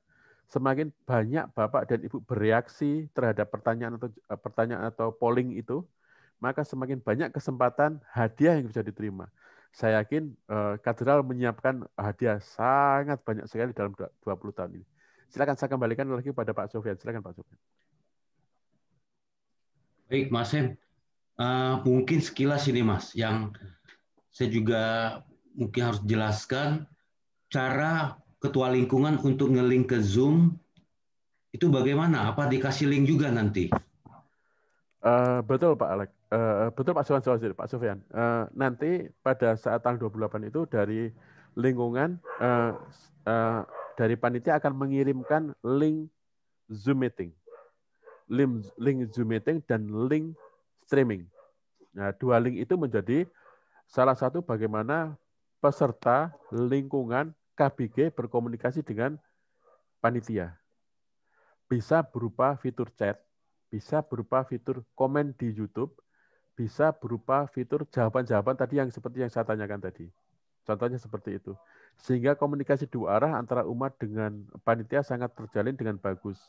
Semakin banyak Bapak dan Ibu bereaksi terhadap pertanyaan atau polling itu, maka semakin banyak kesempatan hadiah yang bisa diterima. Saya yakin katedral menyiapkan hadiah sangat banyak sekali dalam 20 tahun ini. Silakan saya kembalikan lagi pada Pak Sofyan. Silakan Pak Sofyan. Baik, Mas Sem. Mungkin sekilas ini, Mas, yang saya juga mungkin harus jelaskan cara ketua lingkungan untuk nge-link ke Zoom itu bagaimana? Apa dikasih link juga nanti? Betul Pak Alex. Betul Pak Sofyan. Pak Sofyan. Nanti pada saat tanggal 28 itu dari lingkungan dari panitia akan mengirimkan link Zoom meeting. Link Zoom meeting dan link streaming. Nah, dua link itu menjadi salah satu bagaimana peserta lingkungan KBG berkomunikasi dengan panitia. Bisa berupa fitur chat, bisa berupa fitur komen di YouTube, bisa berupa fitur jawaban-jawaban tadi yang seperti yang saya tanyakan tadi. Contohnya seperti itu. Sehingga komunikasi dua arah antara umat dengan panitia sangat terjalin dengan bagus.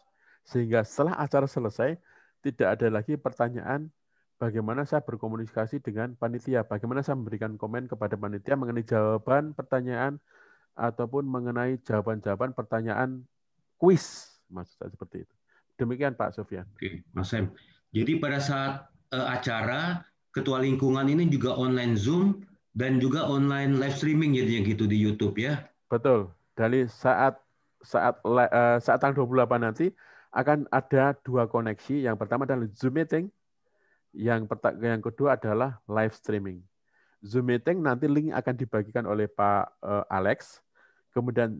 Sehingga setelah acara selesai, tidak ada lagi pertanyaan bagaimana saya berkomunikasi dengan panitia, bagaimana saya memberikan komen kepada panitia mengenai jawaban pertanyaan ataupun mengenai jawaban-jawaban pertanyaan kuis, maksud saya seperti itu. Demikian Pak Sofyan. Oke, Mas Sem. Jadi pada saat acara, ketua lingkungan ini juga online Zoom dan juga online live streaming jadinya gitu di YouTube ya? Betul. Dari saat tanggal 28 nanti akan ada dua koneksi. Yang pertama adalah Zoom meeting, yang kedua adalah live streaming. Zoom meeting nanti link akan dibagikan oleh Pak Alex, kemudian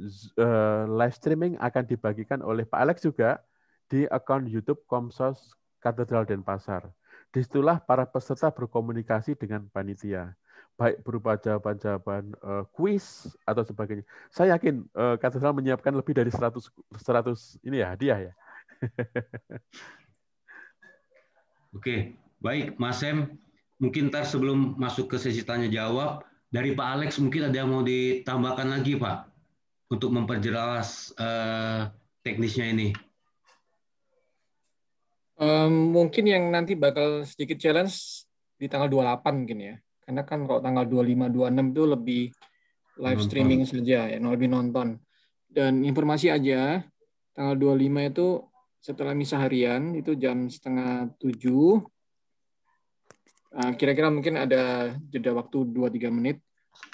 live streaming akan dibagikan oleh Pak Alex juga di akun YouTube Komsos Katedral Denpasar. Disitulah para peserta berkomunikasi dengan panitia, baik berupa jawaban-jawaban kuis atau sebagainya. Saya yakin katedral menyiapkan lebih dari 100 ini ya hadiah ya. Oke, baik Mas Sem. Mungkin ntar sebelum masuk ke sesi tanya jawab, dari Pak Alex mungkin ada yang mau ditambahkan lagi Pak untuk memperjelas teknisnya ini. Mungkin yang nanti bakal sedikit challenge di tanggal 28 mungkin ya. Karena kan kalau tanggal 25, 26 itu lebih live streaming saja ya, lebih nonton. Dan informasi aja, tanggal 25 itu setelah misa harian itu jam 6:30. Kira-kira mungkin ada jeda waktu 2-3 menit.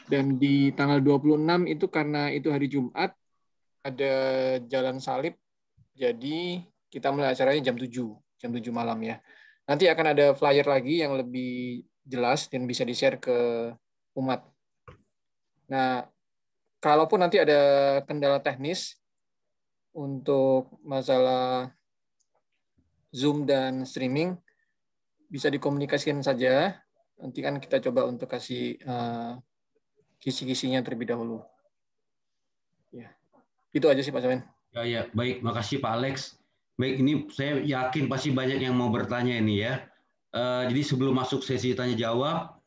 Dan di tanggal 26 itu karena itu hari Jumat, ada jalan salib. Jadi kita mulai acaranya jam 7 malam ya. Nanti akan ada flyer lagi yang lebih jelas dan bisa di-share ke umat. Nah, kalaupun nanti ada kendala teknis untuk masalah Zoom dan streaming, bisa dikomunikasikan saja. Nanti kan kita coba untuk kasih kisi-kisinya terlebih dahulu. Ya, itu aja sih Pak Samen. Ya, baik. Makasih Pak Alex. Baik, ini saya yakin pasti banyak yang mau bertanya ini ya. Jadi sebelum masuk sesi tanya jawab,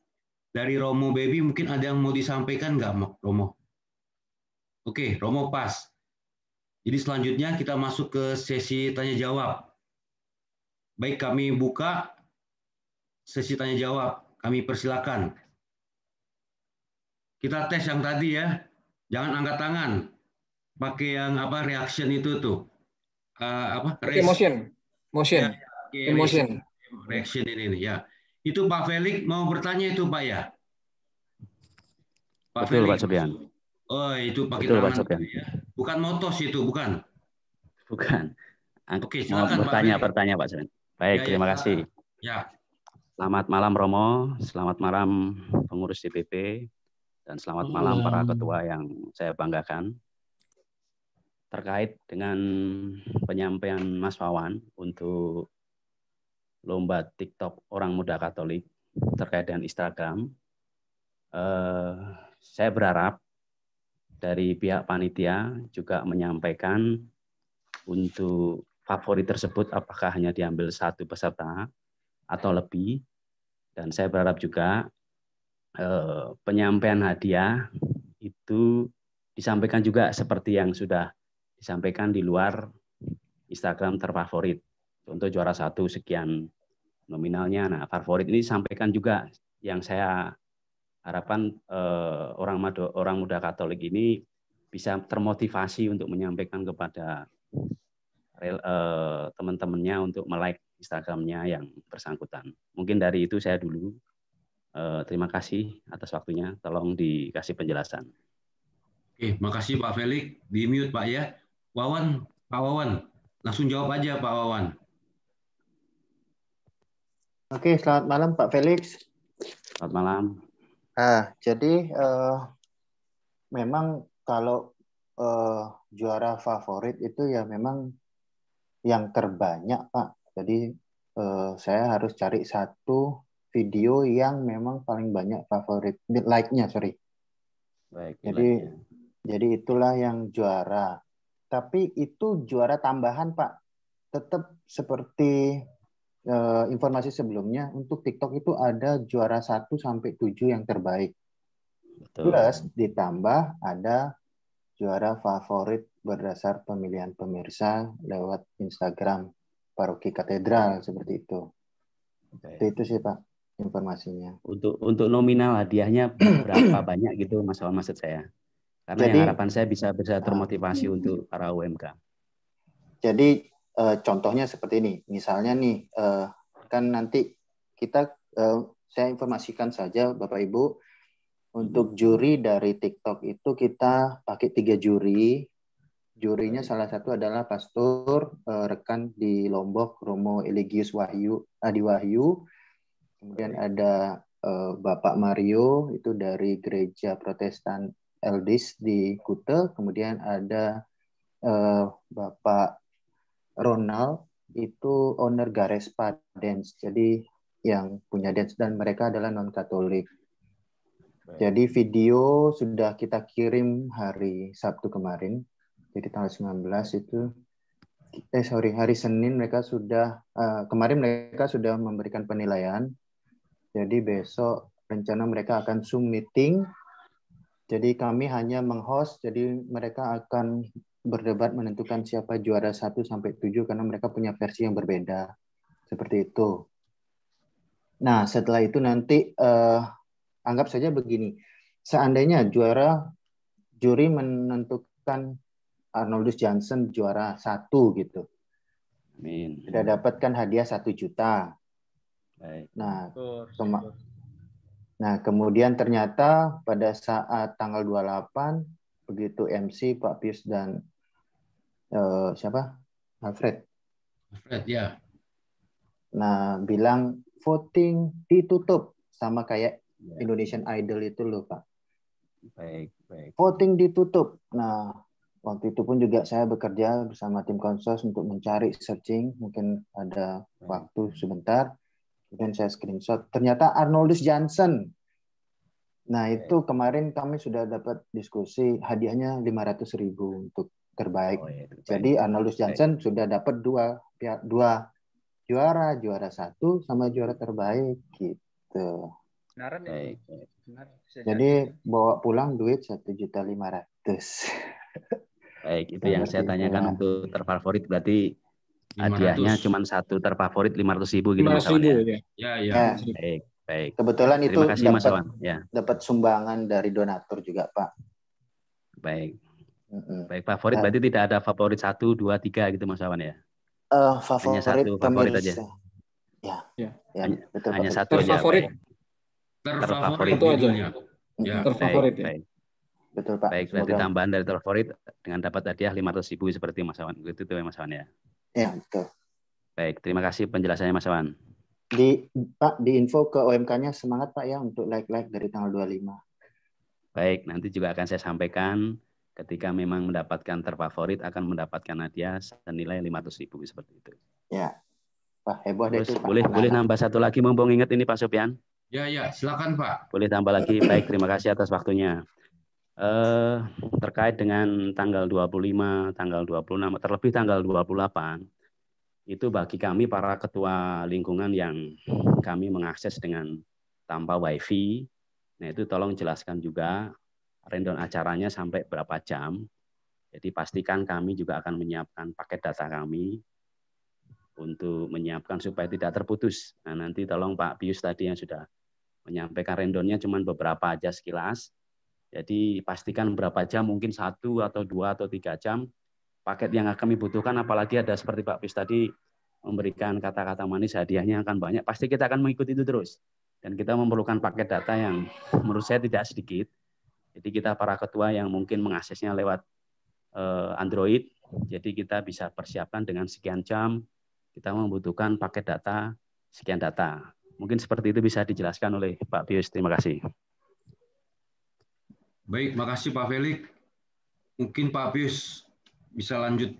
dari Romo Baby mungkin ada yang mau disampaikan nggak, Romo? Oke, Romo pas. Jadi selanjutnya kita masuk ke sesi tanya jawab. Baik, kami buka sesi tanya jawab. Kami persilakan. Kita tes yang tadi ya. Jangan angkat tangan. Pakai yang reaction itu tuh. Motion. Ya, Emotion. Reaction ini ya. Itu Pak Felix mau bertanya itu Pak ya? Pak Betul Felix. Pak Sofyan. Oh itu pakai Betul, tangan ya. Bukan motos itu, bukan? Bukan. Oke, silakan, mau bertanya Pak Sofyan. Baik, terima kasih. Ya. Selamat malam Romo, selamat malam pengurus DPP, dan selamat malam para ketua yang saya banggakan. Terkait dengan penyampaian Mas Wawan untuk lomba TikTok orang muda Katolik terkait dengan Instagram, saya berharap dari pihak panitia juga menyampaikan untuk favorit tersebut apakah hanya diambil satu peserta atau lebih, dan saya berharap juga penyampaian hadiah itu disampaikan juga seperti yang sudah disampaikan di luar Instagram terfavorit. Untuk juara 1 sekian nominalnya. Nah, favorit ini sampaikan juga yang saya harapkan orang muda Katolik ini bisa termotivasi untuk menyampaikan kepada teman-temannya untuk like Instagramnya yang bersangkutan. Mungkin dari itu saya dulu. Terima kasih atas waktunya. Tolong dikasih penjelasan. Oke, makasih Pak Felix. Di mute Pak ya. Pak Wawan, langsung jawab aja Pak Wawan. Oke, selamat malam Pak Felix. Selamat malam. Jadi memang kalau juara favorit itu ya memang yang terbanyak Pak. Jadi saya harus cari satu video yang memang paling banyak favorit like-nya, sorry. Baik. Jadi itulah yang juara. Tapi itu juara tambahan Pak. Tetap seperti informasi sebelumnya, untuk TikTok itu ada juara 1 sampai 7 yang terbaik. Betul. Plus ditambah ada juara favorit berdasar pemilihan pemirsa lewat Instagram Paroki Katedral seperti itu. Itu sih Pak informasinya. Untuk nominal hadiahnya berapa banyak gitu maksud saya. Karena yang harapan saya bisa termotivasi untuk para UMK. Jadi contohnya seperti ini. Misalnya nih kan nanti kita saya informasikan saja Bapak Ibu, untuk juri dari TikTok itu kita pakai 3 juri. Jurinya salah satu adalah pastor rekan di Lombok, Romo Eligius Adi Wahyu. Kemudian ada Bapak Mario itu dari Gereja Protestan LDS di Kute. Kemudian ada Bapak Ronald itu owner Garespa Dance. Jadi yang punya dance dan mereka adalah non-Katolik. Jadi video sudah kita kirim hari Sabtu kemarin. Jadi tanggal 19 itu hari Senin mereka sudah kemarin mereka sudah memberikan penilaian. Jadi besok rencana mereka akan Zoom meeting. Jadi kami hanya meng-host, jadi mereka akan berdebat menentukan siapa juara 1 sampai 7 karena mereka punya versi yang berbeda. Seperti itu. Nah, setelah itu nanti anggap saja begini. Seandainya juri menentukan Arnoldus Jansen juara 1 gitu. Amin. Sudah dapatkan hadiah 1 juta. Baik. Nah, kemudian ternyata pada saat tanggal 28 begitu MC Pak Pius dan siapa? Alfred ya. Nah, bilang voting ditutup sama kayak Indonesian Idol itu loh, Pak. Baik. Voting ditutup. Nah, waktu itu pun juga saya bekerja bersama tim konsos untuk mencari searching, mungkin ada waktu sebentar. Kemudian saya screenshot, ternyata Arnoldus Jansen. Nah, itu kemarin kami sudah dapat diskusi, hadiahnya 500.000 untuk terbaik. Jadi Arnoldus Jansen sudah dapat dua juara 1 sama juara terbaik gitu. Baik. Jadi bawa pulang duit 1.500.000. Baik, itu yang saya tanyakan untuk terfavorit, berarti hadiahnya cuma 1 terfavorit 500.000 gitu Mas Awan ya. Ya. Baik. Kebetulan itu terima kasih Mas Awan. Ya. Dapat sumbangan dari donatur juga, Pak. Baik. Baik, favorit berarti tidak ada favorit 1, 2, 3 gitu Mas Awan ya. Favorit hanya 1 favorit aja. Ya, betul. Hanya Pak. 1 aja. Terfavorit itu aja. Ya, terfavorit baik. Betul, Pak. Baik, berarti tambahan dari terfavorit dengan dapat hadiah 500.000 seperti Mas Awan. Itu Mas Awan ya. Ya, betul. Baik, terima kasih penjelasannya Mas Awan. Pak, di info ke OMK-nya semangat Pak ya untuk like dari tanggal 25. Baik, nanti juga akan saya sampaikan ketika memang mendapatkan terfavorit akan mendapatkan hadiah senilai 500.000 seperti itu. Ya. Pak, heboh deh itu Pak. Boleh nambah satu lagi mumpung ingat ini Pak Sopyan? Ya, silakan Pak. Boleh tambah lagi. Baik, terima kasih atas waktunya. Terkait dengan tanggal 25, tanggal 26, terlebih tanggal 28, itu bagi kami para ketua lingkungan yang kami mengakses dengan tanpa wifi, nah itu tolong jelaskan juga rundown acaranya sampai berapa jam. Jadi pastikan kami juga akan menyiapkan paket data kami untuk menyiapkan supaya tidak terputus. Nah, nanti tolong Pak Pius tadi yang sudah menyampaikan rundown-nya cuma beberapa aja sekilas. Jadi pastikan berapa jam, mungkin 1 atau 2 atau 3 jam paket yang kami butuhkan, apalagi ada seperti Pak Pius tadi memberikan kata-kata manis, hadiahnya akan banyak. Pasti kita akan mengikuti itu terus. Dan kita memerlukan paket data yang menurut saya tidak sedikit. Jadi kita para ketua yang mungkin mengaksesnya lewat Android, jadi kita bisa persiapkan dengan sekian jam, kita membutuhkan paket data, sekian data. Mungkin seperti itu bisa dijelaskan oleh Pak Pius. Terima kasih. Baik, makasih Pak Felix. Mungkin Pak Pius bisa lanjut.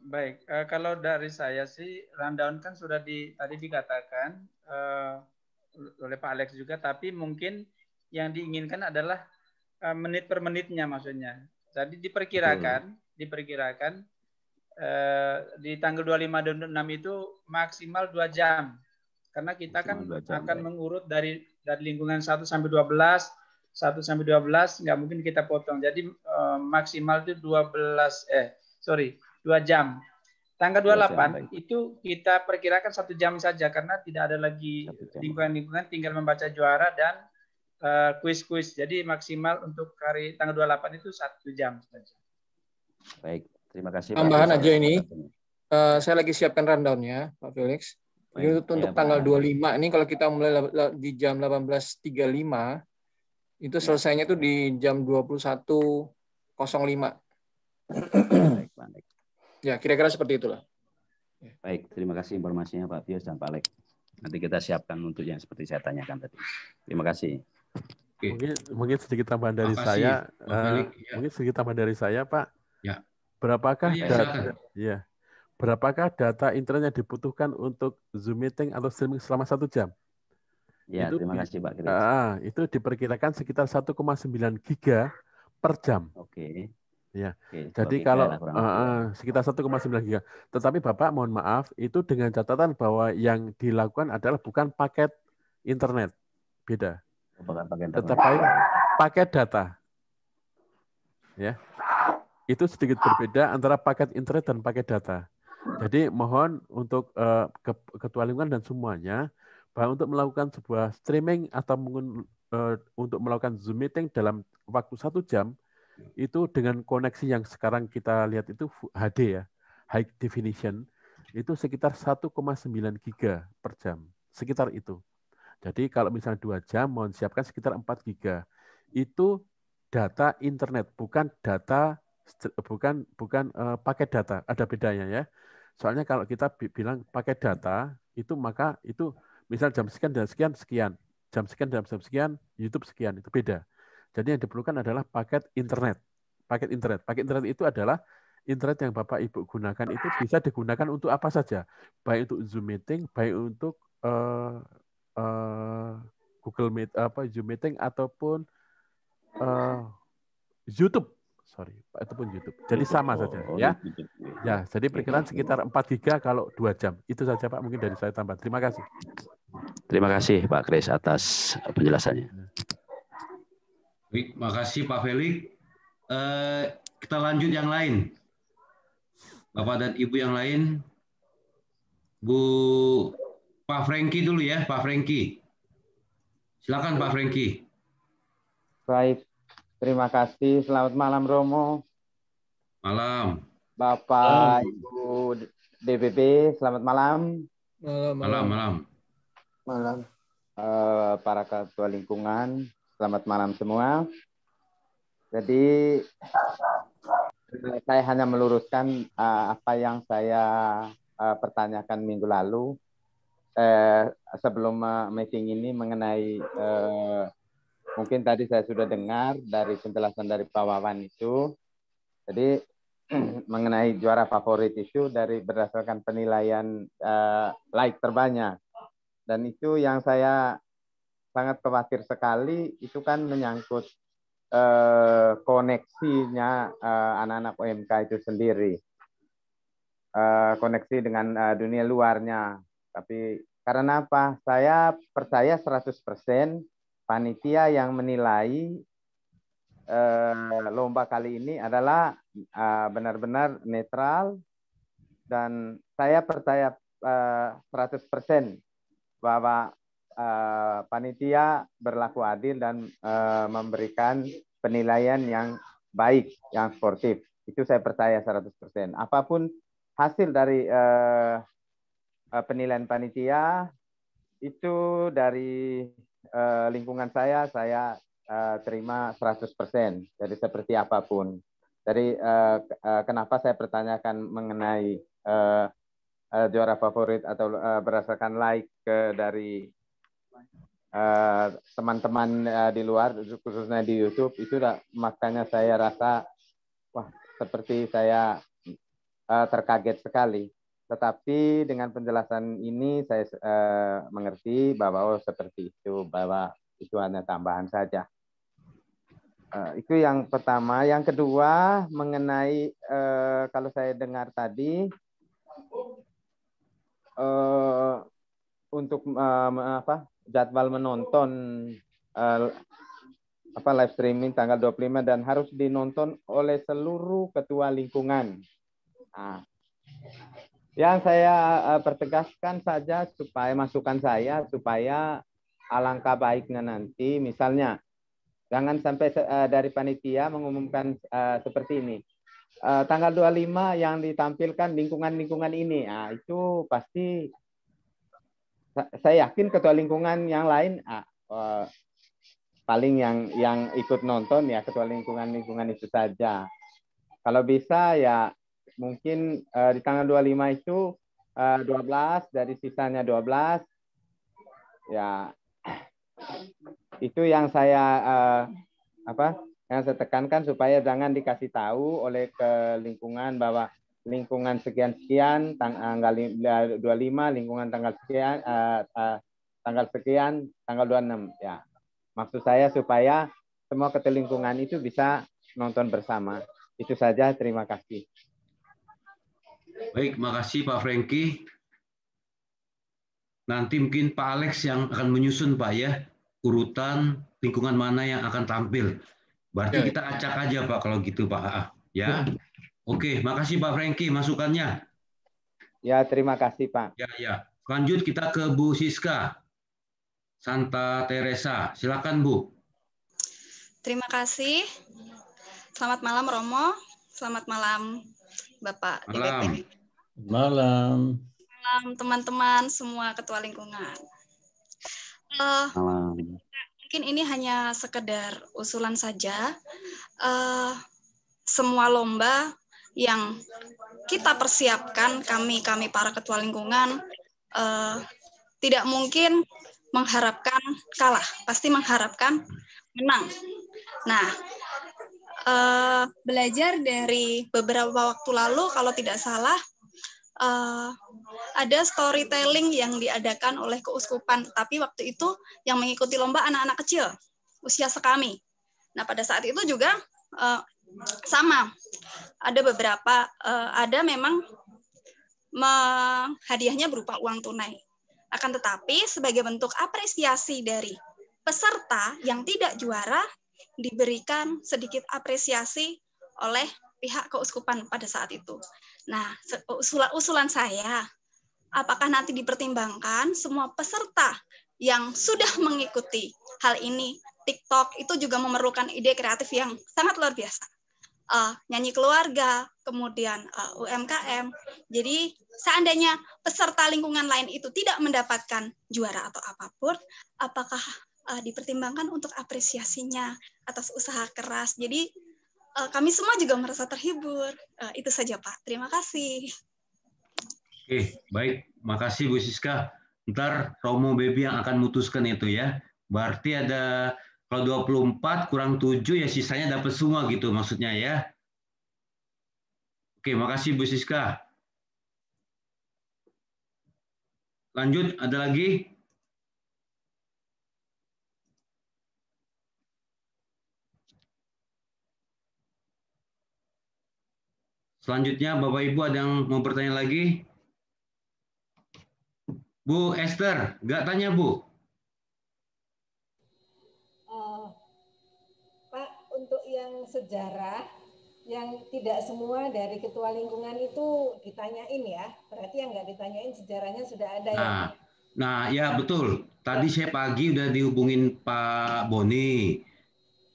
Baik, kalau dari saya sih rundown kan sudah tadi dikatakan oleh Pak Alex juga, tapi mungkin yang diinginkan adalah menit per menitnya maksudnya. Jadi diperkirakan di tanggal 25 dan 26 itu maksimal 2 jam. Karena kita kan akan mengurut dari lingkungan 1 sampai 12, 1 sampai 12 nggak mungkin kita potong. Jadi maksimal itu 2 jam. Tanggal 28 itu kita perkirakan 1 jam saja karena tidak ada lagi lingkungan-lingkungan, tinggal membaca juara dan kuis-kuis. Jadi maksimal untuk hari tanggal 28 itu 1 jam saja. Baik, terima kasih. Tambahan aja ini, saya lagi siapkan rundown-nya, Pak Felix. Jadi untuk tanggal 25 ini kalau kita mulai di jam 18.35, itu selesainya itu di jam 21.05. Baik. Ya, kira-kira seperti itulah. Baik, terima kasih informasinya Pak Pius dan Pak Alex. Nanti kita siapkan untuk yang seperti saya tanyakan tadi. Terima kasih. Mungkin sedikit tambahan dari saya. Mungkin sedikit tambahan dari saya, Pak. Ya. Berapakah data internet yang dibutuhkan untuk Zoom meeting atau streaming selama 1 jam? Ya, terima kasih Pak Chris. Itu diperkirakan sekitar 1,9 giga per jam. Oke. Ya. Jadi kalau sekitar 1,9 giga. Tetapi Bapak mohon maaf, itu dengan catatan bahwa yang dilakukan adalah bukan paket internet. Beda. Tetapi paket data. Ya. Itu sedikit berbeda antara paket internet dan paket data. Jadi mohon untuk ketua lingkungan dan semuanya bahwa untuk melakukan sebuah streaming atau mungkin untuk melakukan Zoom meeting dalam waktu 1 jam itu dengan koneksi yang sekarang kita lihat itu HD ya, high definition, itu sekitar 1,9 giga per jam, sekitar itu. Jadi kalau misalnya 2 jam mohon siapkan sekitar 4 giga. Itu data internet, bukan data paket data, ada bedanya ya. Soalnya kalau kita bilang paket data itu maka itu misal jam sekian dan sekian, jam sekian dan jam sekian, YouTube sekian, itu beda. Jadi yang diperlukan adalah paket internet. Paket internet itu adalah internet yang Bapak Ibu gunakan itu bisa digunakan untuk apa saja, baik untuk Zoom meeting, baik untuk Google Meet, Zoom meeting ataupun YouTube. Ataupun YouTube. Jadi sama saja ya. Ya, jadi perkiraan sekitar 4 giga kalau 2 jam. Itu saja Pak, mungkin dari saya tambah. Terima kasih. Terima kasih Pak Chris atas penjelasannya. Baik, makasih Pak Felix. Kita lanjut yang lain. Bapak dan Ibu yang lain. Pak Franky dulu ya, Pak Franky. Silakan Pak Franky. Baik. Terima kasih. Selamat malam Romo. Malam. Bapak, Ibu DPP, selamat malam. Malam. Para ketua lingkungan, selamat malam semua. Jadi saya hanya meluruskan apa yang saya pertanyakan minggu lalu sebelum meeting ini mengenai mungkin tadi saya sudah dengar dari penjelasan dari Pak Wawan itu. Jadi mengenai juara favorit itu dari berdasarkan penilaian like terbanyak. Dan itu yang saya sangat khawatir sekali, itu kan menyangkut koneksinya anak-anak UMK itu sendiri. Koneksi dengan dunia luarnya. Tapi karena apa? Saya percaya 100% panitia yang menilai lomba kali ini adalah benar-benar netral, dan saya percaya 100% bahwa panitia berlaku adil dan memberikan penilaian yang baik, yang sportif. Itu saya percaya 100%. Apapun hasil dari penilaian panitia, itu dari lingkungan saya terima 100%. Jadi seperti apapun. Jadi kenapa saya pertanyakan mengenai juara favorit atau berdasarkan like dari teman-teman di luar, khususnya di YouTube, itu makanya saya rasa wah, seperti saya terkaget sekali. Tetapi dengan penjelasan ini saya mengerti bahwa seperti itu, bahwa itu hanya tambahan saja. Itu yang pertama. Yang kedua mengenai kalau saya dengar tadi untuk jadwal menonton live streaming tanggal 25 dan harus dinonton oleh seluruh ketua lingkungan. Nah, yang saya pertegaskan saja supaya masukan saya supaya alangkah baiknya nanti, misalnya jangan sampai dari panitia mengumumkan seperti ini. Tanggal 25 yang ditampilkan lingkungan-lingkungan ini. Nah, itu pasti saya yakin ketua lingkungan yang lain paling yang ikut nonton ya ketua lingkungan itu saja. Kalau bisa ya mungkin di tanggal 25 itu 12 dari sisanya 12 ya, itu yang saya yang saya tekankan supaya jangan dikasih tahu oleh ke lingkungan bahwa lingkungan sekian-sekian tanggal 25, lingkungan tanggal sekian tanggal 26 ya. Maksud saya supaya semua ketua lingkungan itu bisa nonton bersama. Itu saja, terima kasih. Baik, makasih Pak Franky. Nanti mungkin Pak Alex yang akan menyusun Pak ya, urutan lingkungan mana yang akan tampil. Berarti kita acak aja Pak kalau gitu Pak. Ya. Oke, makasih Pak Franky masukannya. Ya, terima kasih Pak. Ya. Lanjut kita ke Bu Siska Santa Teresa. Silakan Bu. Terima kasih. Selamat malam Romo. Selamat malam Bapak DPP. Malam. Malam teman-teman semua ketua lingkungan. Mungkin ini hanya sekedar usulan saja. Semua lomba yang kita persiapkan, kami para ketua lingkungan tidak mungkin mengharapkan kalah, pasti mengharapkan menang. Nah, belajar dari beberapa waktu lalu, kalau tidak salah, ada storytelling yang diadakan oleh keuskupan, tapi waktu itu yang mengikuti lomba anak-anak kecil, usia sekami. Nah, pada saat itu juga sama, ada beberapa, ada memang hadiahnya berupa uang tunai. Akan tetapi sebagai bentuk apresiasi dari peserta yang tidak juara, diberikan sedikit apresiasi oleh pihak keuskupan pada saat itu. Nah, usulan saya, apakah nanti dipertimbangkan semua peserta yang sudah mengikuti hal ini, TikTok itu juga memerlukan ide kreatif yang sangat luar biasa. Nyanyi keluarga, kemudian UMKM. Jadi seandainya peserta lingkungan lain itu tidak mendapatkan juara atau apapun, apakah dipertimbangkan untuk apresiasinya atas usaha keras. Jadi kami semua juga merasa terhibur. Itu saja Pak. Terima kasih. Oke, baik. Makasih Bu Siska. Ntar Romo Baby yang akan memutuskan itu ya. Berarti ada kalau 24 kurang 7 ya sisanya dapat semua gitu maksudnya ya. Oke, makasih Bu Siska. Lanjut, ada lagi? Selanjutnya Bapak Ibu ada yang mau bertanya lagi? Bu Esther, nggak tanya Bu? Pak, untuk yang sejarah yang tidak semua dari ketua lingkungan itu ditanyain ya. Berarti yang nggak ditanyain sejarahnya sudah ada ya. Nah, ya betul. Tadi saya pagi udah dihubungin Pak Boni.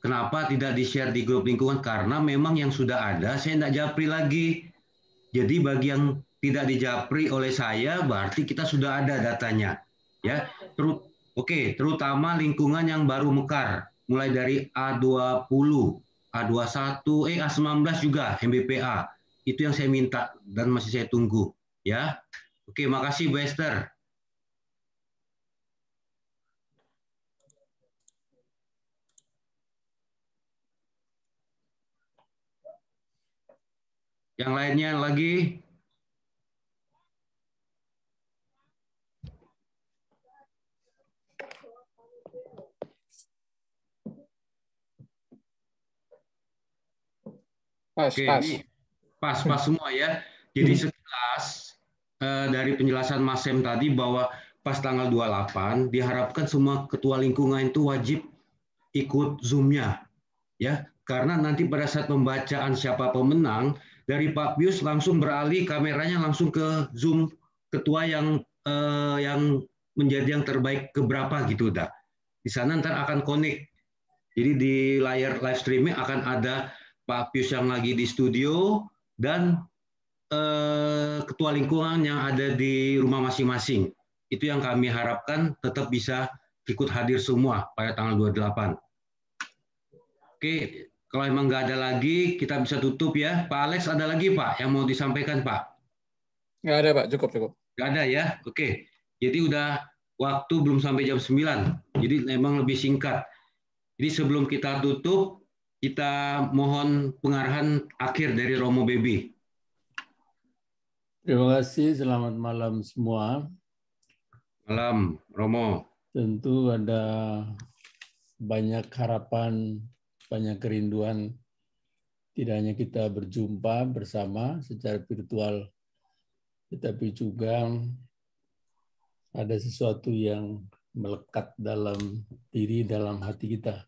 Kenapa tidak di-share di grup lingkungan? Karena memang yang sudah ada saya tidak japri lagi. Jadi bagi yang tidak dijapri oleh saya, berarti kita sudah ada datanya. Ya, Oke, terutama lingkungan yang baru mekar, mulai dari A20, A21, A19 juga, MBPA. Itu yang saya minta dan masih saya tunggu. Ya, oke, makasih Bu Esther. Yang lainnya lagi? Pas semua ya. Jadi sekilas dari penjelasan Mas Sem tadi bahwa pas tanggal 28 diharapkan semua ketua lingkungan itu wajib ikut Zoom-nya, ya. Karena nanti pada saat pembacaan siapa pemenang, dari Pak Pius langsung beralih kameranya langsung ke Zoom ketua yang menjadi yang terbaik keberapa gitu dah. Di sana ntar akan connect. Jadi di layar live streaming akan ada Pak Pius yang lagi di studio dan ketua lingkungan yang ada di rumah masing-masing. Itu yang kami harapkan tetap bisa ikut hadir semua pada tanggal 28. Oke, kalau emang nggak ada lagi, kita bisa tutup ya. Pak Alex, ada lagi Pak yang mau disampaikan Pak? Nggak ada Pak, cukup. Nggak ada ya? Oke, jadi udah waktu belum sampai jam 9, jadi memang lebih singkat. Jadi sebelum kita tutup, kita mohon pengarahan akhir dari Romo Baby. Terima kasih, selamat malam semua. Malam, Romo. Tentu ada banyak harapan, banyak kerinduan. Tidak hanya kita berjumpa bersama secara virtual, tetapi juga ada sesuatu yang melekat dalam diri, dalam hati kita.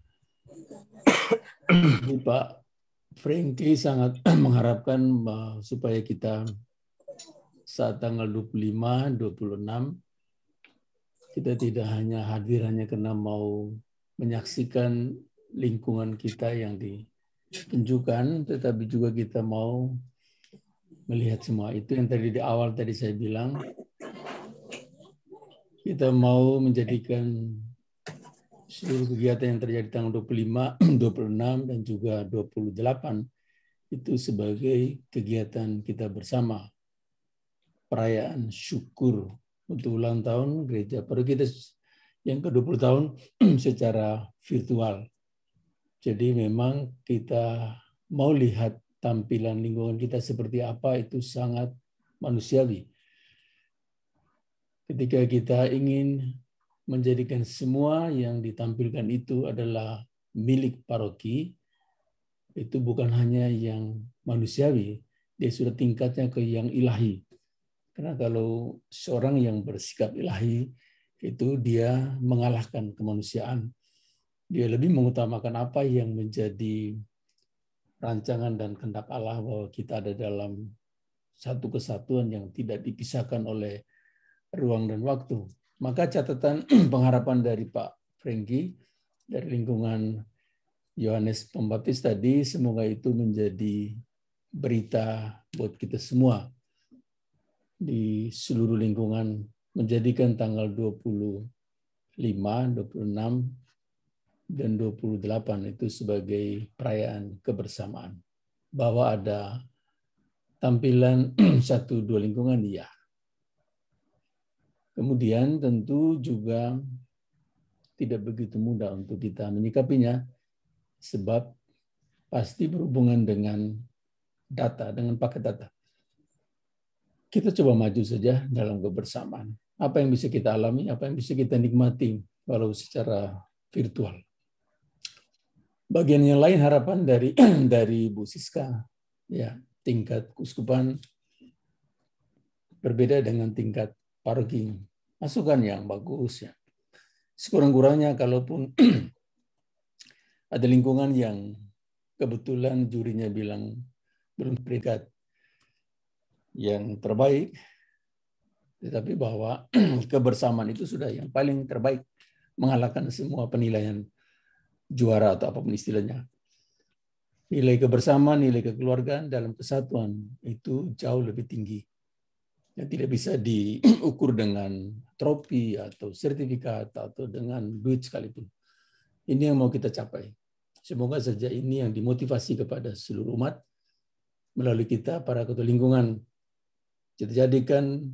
Jadi Pak Franky sangat mengharapkan supaya kita saat tanggal 25, 26, kita tidak hanya hadir hanya karena mau menyaksikan lingkungan kita yang ditunjukkan, tetapi juga kita mau melihat semua. Itu yang tadi di awal tadi saya bilang, kita mau menjadikan seluruh kegiatan yang terjadi tanggal 25, 26, dan juga 28 itu sebagai kegiatan kita bersama. Perayaan syukur untuk ulang tahun gereja paroki kita yang ke-20 tahun secara virtual. Jadi memang kita mau lihat tampilan lingkungan kita seperti apa itu sangat manusiawi. Ketika kita ingin menjadikan semua yang ditampilkan itu adalah milik paroki, itu bukan hanya yang manusiawi, dia sudah tingkatnya ke yang ilahi. Karena kalau seorang yang bersikap ilahi, itu dia mengalahkan kemanusiaan. Dia lebih mengutamakan apa yang menjadi rancangan dan kehendak Allah, bahwa kita ada dalam satu kesatuan yang tidak dipisahkan oleh ruang dan waktu. Maka catatan pengharapan dari Pak Franky, dari lingkungan Yohanes Pembaptis tadi, semoga itu menjadi berita buat kita semua di seluruh lingkungan, menjadikan tanggal 25, 26, dan 28 itu sebagai perayaan kebersamaan. Bahwa ada tampilan 1-2 lingkungan, iya. Kemudian tentu juga tidak begitu mudah untuk kita menyikapinya, sebab pasti berhubungan dengan data, dengan paket data. Kita coba maju saja dalam kebersamaan. Apa yang bisa kita alami, apa yang bisa kita nikmati, walau secara virtual. Bagian yang lain harapan dari Bu Siska, ya, tingkat keuskupan berbeda dengan tingkat paroki. Masukan yang bagus ya. Sekurang-kurangnya kalaupun ada lingkungan yang kebetulan jurinya bilang belum peringkat yang terbaik, tetapi bahwa kebersamaan itu sudah yang paling terbaik, mengalahkan semua penilaian juara atau apapun istilahnya. Nilai kebersamaan, nilai kekeluargaan dalam kesatuan itu jauh lebih tinggi. Yang tidak bisa diukur dengan trofi atau sertifikat atau dengan duit sekalipun. Ini yang mau kita capai. Semoga saja ini yang dimotivasi kepada seluruh umat melalui kita, para ketua lingkungan. Kita jadikan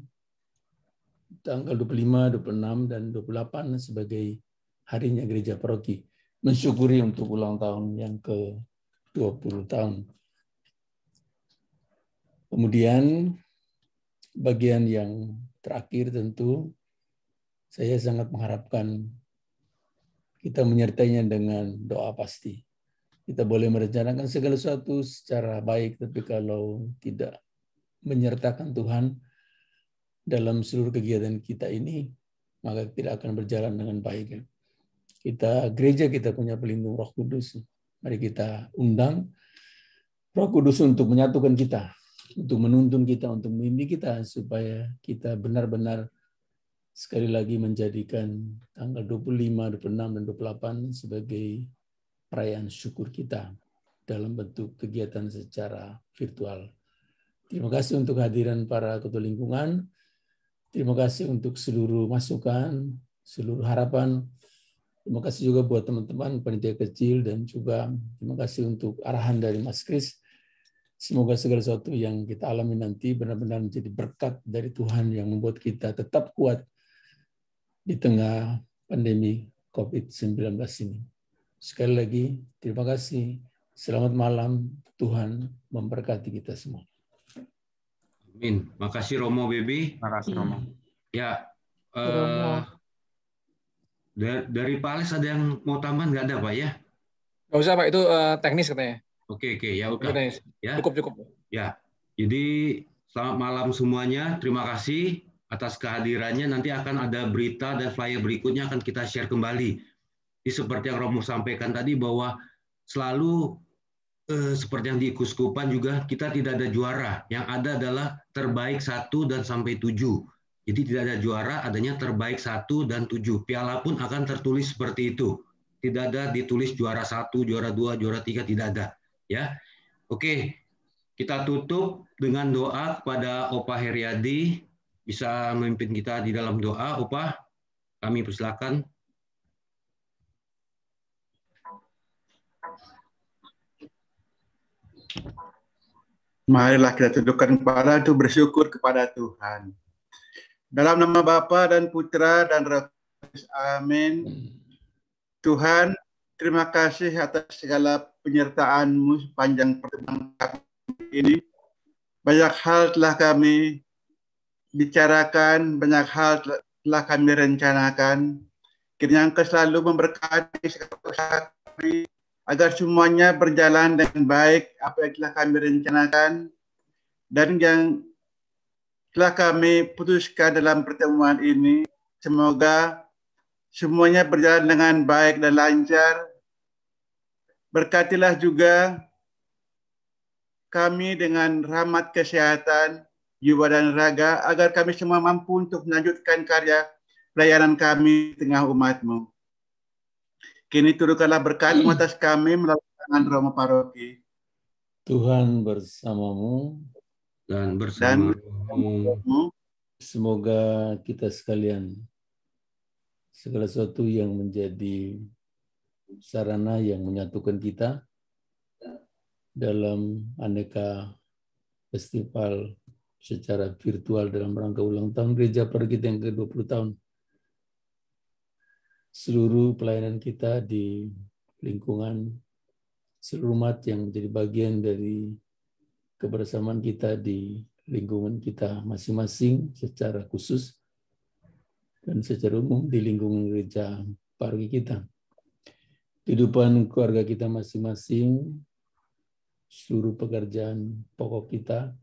tanggal 25, 26, dan 28 sebagai harinya gereja paroki. Mensyukuri untuk ulang tahun yang ke-20 tahun. Kemudian bagian yang terakhir tentu saya sangat mengharapkan kita menyertainya dengan doa pasti. Kita boleh merencanakan segala sesuatu secara baik, tapi kalau tidak menyertakan Tuhan dalam seluruh kegiatan kita ini, maka tidak akan berjalan dengan baik. Kita gereja, kita punya pelindung Roh Kudus. Mari kita undang Roh Kudus untuk menyatukan kita, untuk menuntun kita, untuk membimbing kita, supaya kita benar-benar sekali lagi menjadikan tanggal 25, 26, dan 28 sebagai perayaan syukur kita dalam bentuk kegiatan secara virtual. Terima kasih untuk kehadiran para ketua lingkungan. Terima kasih untuk seluruh masukan, seluruh harapan. Terima kasih juga buat teman-teman panitia kecil, dan juga terima kasih untuk arahan dari Mas Kris. Semoga segala sesuatu yang kita alami nanti benar-benar menjadi berkat dari Tuhan yang membuat kita tetap kuat di tengah pandemi COVID-19 ini. Sekali lagi, terima kasih. Selamat malam. Tuhan memberkati kita semua. Amin. Makasih Romo Bebi. Makasih Romo. Ya, dari Pak Alex ada yang mau tambahan nggak ada Pak ya? Nggak usah Pak, itu teknis katanya. Oke, ya udah. Ya. Cukup. Ya, jadi selamat malam semuanya. Terima kasih atas kehadirannya. Nanti akan ada berita dan flyer berikutnya akan kita share kembali. Jadi seperti yang Romo sampaikan tadi bahwa selalu seperti yang di Kuskupan juga kita tidak ada juara. Yang ada adalah terbaik 1 dan sampai 7. Jadi tidak ada juara, adanya terbaik 1 dan 7. Piala pun akan tertulis seperti itu. Tidak ada ditulis juara 1, juara 2, juara 3, tidak ada. Ya, oke, kita tutup dengan doa kepada Opa Heriadi, bisa memimpin kita di dalam doa. Opa, kami persilakan. Marilah kita tundukkan kepala untuk bersyukur kepada Tuhan. Dalam nama Bapa dan Putra dan Roh Kudus, amin. Tuhan, terima kasih atas segala penyertaan-Mu sepanjang pertemuan kami ini. Banyak hal telah kami bicarakan, banyak hal telah kami rencanakan. Kiranya Engkau selalu memberkati segala usaha kami, agar semuanya berjalan dengan baik apa yang telah kami rencanakan dan yang telah kami putuskan dalam pertemuan ini. Semoga semuanya berjalan dengan baik dan lancar. Berkatilah juga kami dengan rahmat kesehatan, jiwa dan raga, agar kami semua mampu untuk melanjutkan karya pelayanan kami di tengah umat-Mu. Kini turunkanlah berkat-Mu atas kami melalui tangan Romo Paroki. Tuhan bersamamu dan bersamamu. Semoga kita sekalian segala sesuatu yang menjadi sarana yang menyatukan kita dalam aneka festival secara virtual dalam rangka ulang tahun gereja paroki yang ke-20 tahun. Seluruh pelayanan kita di lingkungan, seluruh umat yang menjadi bagian dari kebersamaan kita di lingkungan kita masing-masing secara khusus dan secara umum di lingkungan gereja paroki kita. Kehidupan keluarga kita masing-masing, seluruh pekerjaan pokok kita,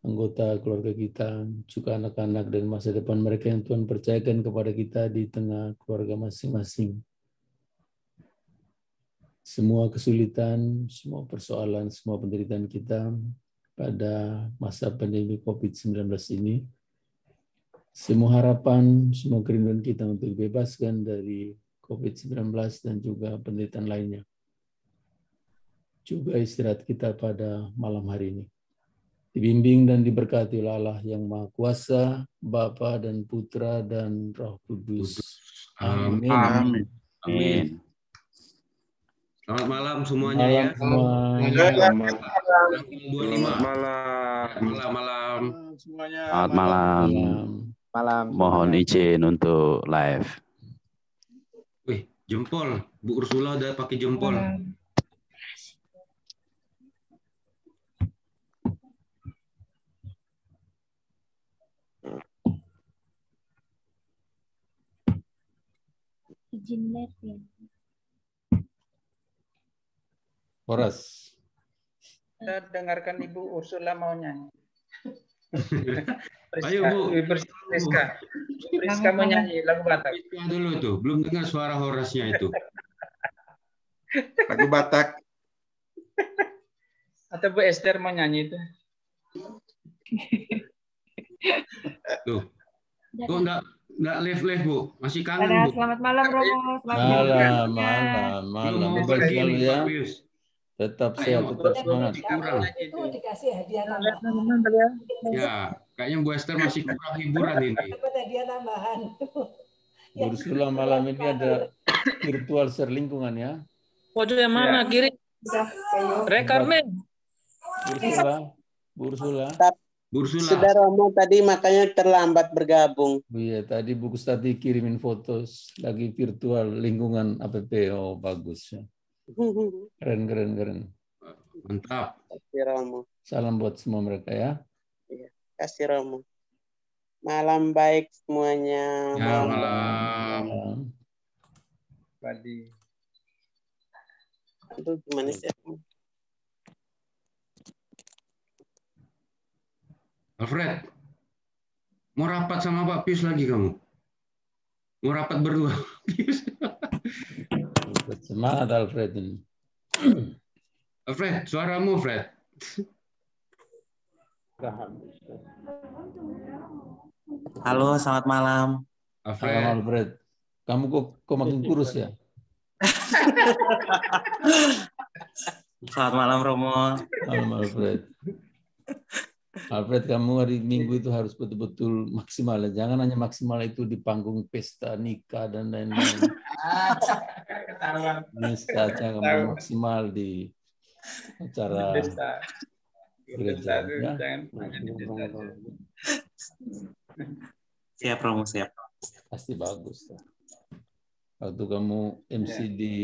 anggota keluarga kita, juga anak-anak dan masa depan mereka yang Tuhan percayakan kepada kita di tengah keluarga masing-masing. semua kesulitan, semua persoalan, semua penderitaan kita pada masa pandemi COVID-19 ini. Semua harapan, semua kerinduan kita untuk dibebaskan dari COVID-19 dan juga penderitaan lainnya. Juga istirahat kita pada malam hari ini. Dibimbing dan diberkati oleh Allah yang Maha Kuasa, Bapa dan Putra dan Roh Kudus. Amin. Amin. Amin. Selamat malam semuanya ya. Selamat malam. Selamat malam. Mohon izin untuk live. Wih, jempol. Bu Ursula udah pakai jempol. Izin live ya. Horas. Kita dengarkan Ibu Ursula mau nyanyi. Ayo Bu. Priska mau nyanyi lagu Batak. Priska dulu tuh, belum dengar suara Horasnya itu. Lagu Batak. Atau Bu Esther mau nyanyi itu. Tuh. Kok enggak live Bu? Masih kangen Bu. Selamat malam Romo. Malam. Baik ya. Tetap sehat, tetap semangat. Itu dikasih hadiah tambahan. Ya, kayaknya Bu Esther masih kurang hiburan ini. Dapat hadiah tambahan. Ursula malam ini ada virtual share lingkungan ya. Pojok yang mana? Kiri. Rekarmen. Ursula. Sudah Romo tadi makanya terlambat bergabung. Iya, tadi Bu Gustati kirimin foto lagi virtual lingkungan APP. Oh, bagus ya. Keren. Mantap. Kasih Romo. Salam buat semua mereka ya. Iya, kasih Romo. Malam baik semuanya. Ya, malam. Padi. Aduh, gimana sih? Alfred, mau rapat sama Pak Pius lagi kamu? Mau rapat berdua? Semangat Alfred ini. Alfred, suaramu Fred. Halo, selamat malam. Alfred. Kamu kok makin kurus ya? Selamat malam Romo. Malam Alfred. Alfred, kamu hari Minggu itu harus betul-betul maksimal. Jangan hanya maksimal itu di panggung pesta, nikah, dan lain-lain. Ini saatnya kamu maksimal di acara gereja. Ya? Siap, Romo, siap. Pasti bagus. Waktu kamu MC di